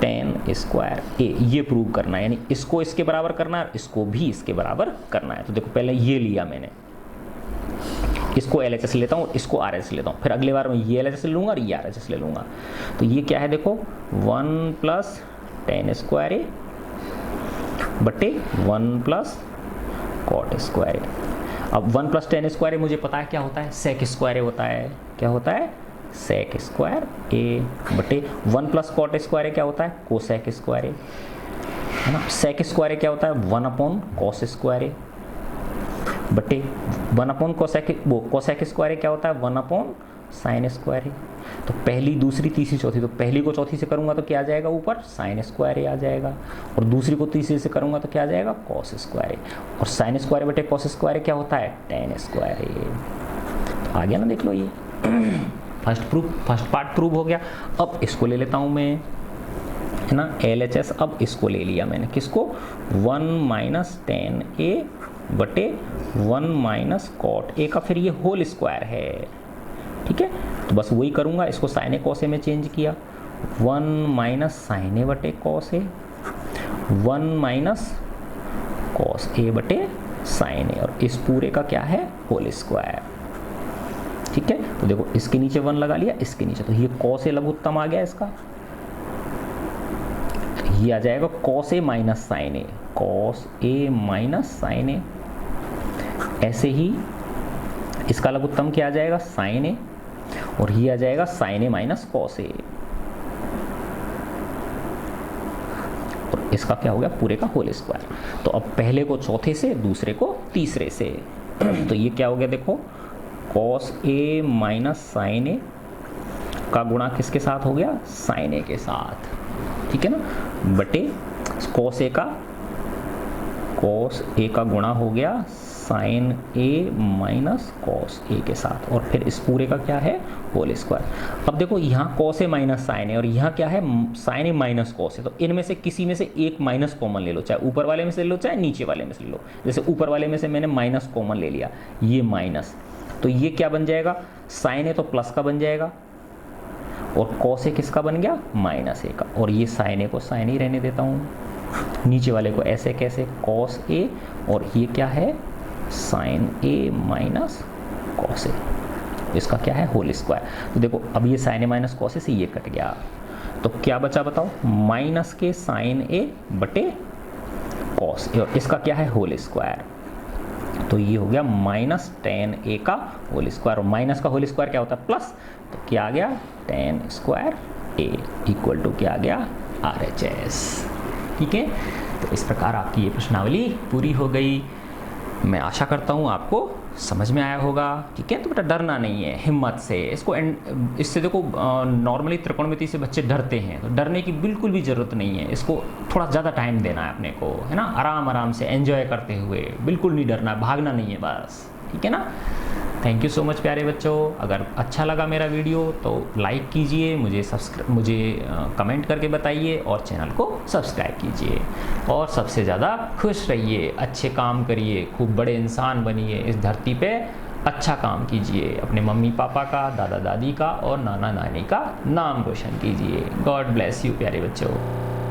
10 स्क्वायर ए, ये प्रूव करना है, यानी इसको इसके बराबर करना है, इसको भी इसके बराबर करना है। तो देखो पहले ये लिया मैंने, इसको LHS लेता हूँ, इसको RHS लेता हूँ, फिर अगले बार मैं ये LHS ले लूँगा और ये RHS ले लूँगा। तो ये क्या है देखो 1 + 10 स्क्वायर ए बटे 1 + cot स्क्वायर ए। अब 1 + 10 स्क्वायर ए मुझे पता है क्या होता है, सेक स्क्वायर ए होता है। क्या होता है, सेक स्क्वायर ए बटे 1 + cot स्क्वायर ए क्या होता है, कोसेक स्क्वायर ए, है ना। सेक स्क्वायर ए क्या होता है, 1/cos स्क्वायर ए बटे 1/कोसेक स्क्वायर ए क्या होता है, 1/sin स्क्वायर ए। तो पहली, दूसरी, तीसरी, चौथी, तो पहली को चौथी से करूंगा तो क्या आ जाएगा, ऊपर sin स्क्वायर ए आ जाएगा, और दूसरी को तीसरी से करूंगा तो क्या आ जाएगा, cos स्क्वायर ए, और sin स्क्वायर बटे cos स्क्वायर ए क्या होता है, tan स्क्वायर ए। तो आ गया ना, देख लो ये फर्स्ट पार्ट प्रूव हो गया। अब इसको ले लेता हूं मैं, है ना, LHS। अब इसको ले लिया मैंने, किसको, 1 - 10 ए बटे 1 - cot ए का फिर ये होल स्क्वायर है, ठीक है। तो बस वही करूंगा, इसको sin ए cos ए में चेंज किया, 1 - sin ए बटे cos ए, 1 - cos ए बटे sin ए, और इस पूरे का क्या है, होल स्क्वायर, ठीक है। तो देखो इसके नीचे 1 लगा लिया, इसके नीचे, तो ये cos ए लघुत्तम आ गया इसका, ये आ जाएगा cos ए - sin ए, cos ए - sin ए। ऐसे ही इसका लघुत्तम क्या आ जाएगा, sin ए, और ये आ जाएगा sin ए - cos ए, और इसका क्या हो गया, पूरे का होल स्क्वायर। तो अब पहले को चौथे से, दूसरे को तीसरे से, तो ये क्या हो गया देखो, cos ए - sin ए का गुणा किसके साथ हो गया, sin ए के साथ, ठीक है ना, बटे cos ए का गुणा हो गया sin ए - cos ए के साथ, और फिर इस पूरे का क्या है, होल स्क्वायर। अब देखो यहाँ cos ए - sin ए, और यहाँ क्या है, sin ए - cos ए। तो इनमें से किसी में से एक माइनस कॉमन ले लो, चाहे ऊपर वाले में से ले लो, चाहे नीचे वाले में से ले लो। जैसे ऊपर वाले में से मैंने माइनस कॉमन ले लिया, ये माइनस, तो ये क्या बन जाएगा, sin ए तो प्लस का बन जाएगा, और cos ए किसका बन गया, -a का, और ये sin ए को sin ही रहने देता हूँ, नीचे वाले को ऐसे कैसे, cos ए, और ये क्या है, sin ए - cos ए, इसका क्या है, होल स्क्वायर। तो देखो अब ये sin ए - cos ए से ये कट गया, तो क्या बचा बताओ, माइनस के sin ए बटे cos ए, और इसका क्या है, होल स्क्वायर। तो ये हो गया -tan ए का होल स्क्वायर, और माइनस का होल स्क्वायर क्या होता है, प्लस, तो क्या आ गया, tan square A equal to क्या आ गया, RHS, ठीक है। तो इस प्रकार आपकी ये प्रश्नावली पूरी हो गई। मैं आशा करता हूँ आपको समझ में आया होगा, ठीक है। तो बेटा डरना नहीं है, हिम्मत से इसको, इससे देखो नॉर्मली त्रिकोणमिति से बच्चे डरते हैं, तो डरने की बिल्कुल भी ज़रूरत नहीं है, इसको थोड़ा ज़्यादा टाइम देना है अपने को, है ना, आराम आराम से एंजॉय करते हुए, बिल्कुल नहीं डरना है, भागना नहीं है बस, ठीक है ना। थैंक यू सो मच प्यारे बच्चों। अगर अच्छा लगा मेरा वीडियो तो लाइक कीजिए, मुझे कमेंट करके बताइए, और चैनल को सब्सक्राइब कीजिए, और सबसे ज़्यादा खुश रहिए, अच्छे काम करिए, खूब बड़े इंसान बनिए, इस धरती पे अच्छा काम कीजिए, अपने मम्मी पापा का, दादा दादी का और नाना नानी का नाम रोशन कीजिए। गॉड ब्लेस यू प्यारे बच्चों।